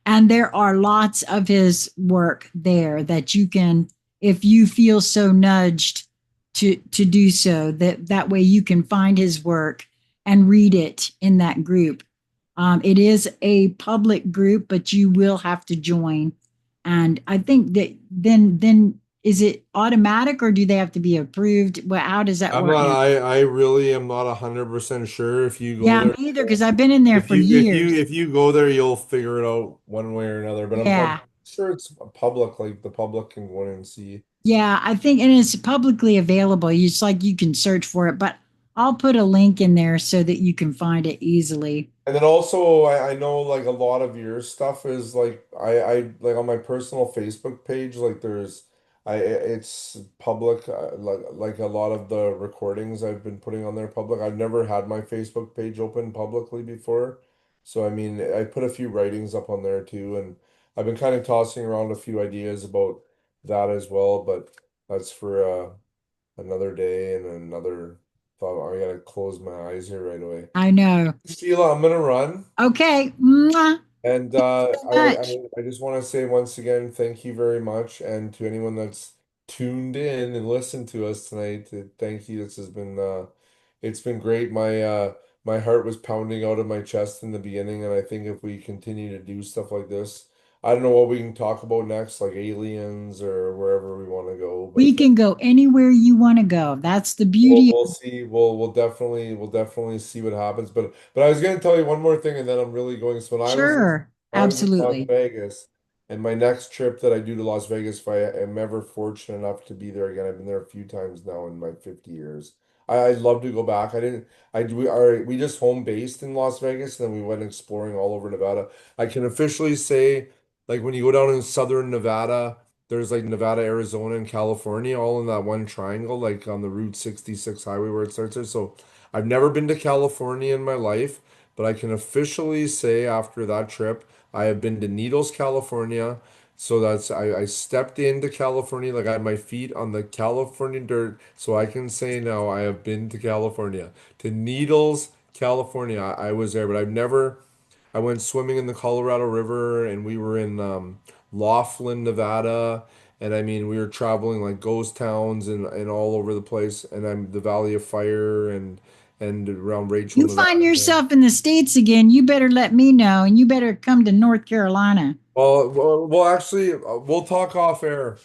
And there are lots of his work there that you can, if you feel so nudged to do so, that way you can find his work and read it in that group. It is a public group, but you will have to join. And I think that then is it automatic or do they have to be approved? Well, how does that I'm work not, now? I really am not 100% sure if you go Yeah, there. me either, because I've been in there for years. If you go there, you'll figure it out one way or another. But I'm Yeah. sure it's public, like the public can go in and see. Yeah, I think, and it's publicly available. It's like you can search for it, but I'll put a link in there so that you can find it easily. And then also, I know like a lot of your stuff is like I like on my personal Facebook page, like there's it's public, like a lot of the recordings I've been putting on there public. I've never had my Facebook page open publicly before. So I mean, I put a few writings up on there too, and I've been kind of tossing around a few ideas about that as well, but that's for another day and another thought. I gotta close my eyes here right away. I know. Sheila, I'm gonna run. Okay. Mwah. And So much. I just want to say once again, thank you very much. And to anyone that's tuned in and listened to us tonight, thank you. This has been it's been great. My heart was pounding out of my chest in the beginning, and I think if we continue to do stuff like this, I don't know what we can talk about next, like aliens or wherever we want to go, We but can go anywhere you want to go. That's the we'll beauty. we'll see. We'll definitely see what happens. But I was gonna tell you one more thing, and then I'm really going. So Sure. when I was in Las Absolutely. Vegas, and my next trip that I do to Las Vegas, if I am ever fortunate enough to be there again, I've been there a few times now in my 50 years. I'd love to go back. I didn't. I do. We just home based in Las Vegas, and then we went exploring all over Nevada. I can officially say, like when you go down in southern Nevada. There's like Nevada, Arizona, and California all in that one triangle, like on the Route 66 highway where it starts there. So I've never been to California in my life, but I can officially say after that trip, I have been to Needles, California. So I stepped into California, like I had my feet on the California dirt. So I can say now I have been to California, to Needles, California. I was there, but I went swimming in the Colorado River and we were in Laughlin, Nevada. And I mean, we were traveling like ghost towns and all over the place. And I'm the Valley of Fire and around Rachel, You find Nevada. yourself in the States again, you better let me know and you better come to North Carolina. Well, actually, we'll talk off air.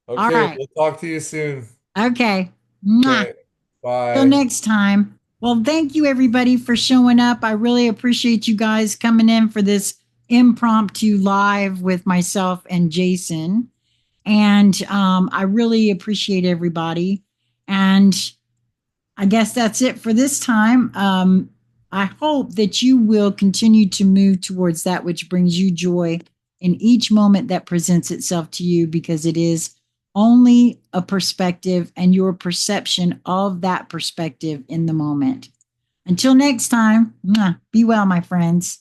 All Okay, right. we'll talk to you soon. Okay. Mwah. Okay, Till bye. next time. Well, thank you everybody for showing up. I really appreciate you guys coming in for this impromptu live with myself and Jason. And I really appreciate everybody. And I guess that's it for this time. I hope that you will continue to move towards that which brings you joy in each moment that presents itself to you, because it is only a perspective and your perception of that perspective in the moment. Until next time, be well, my friends.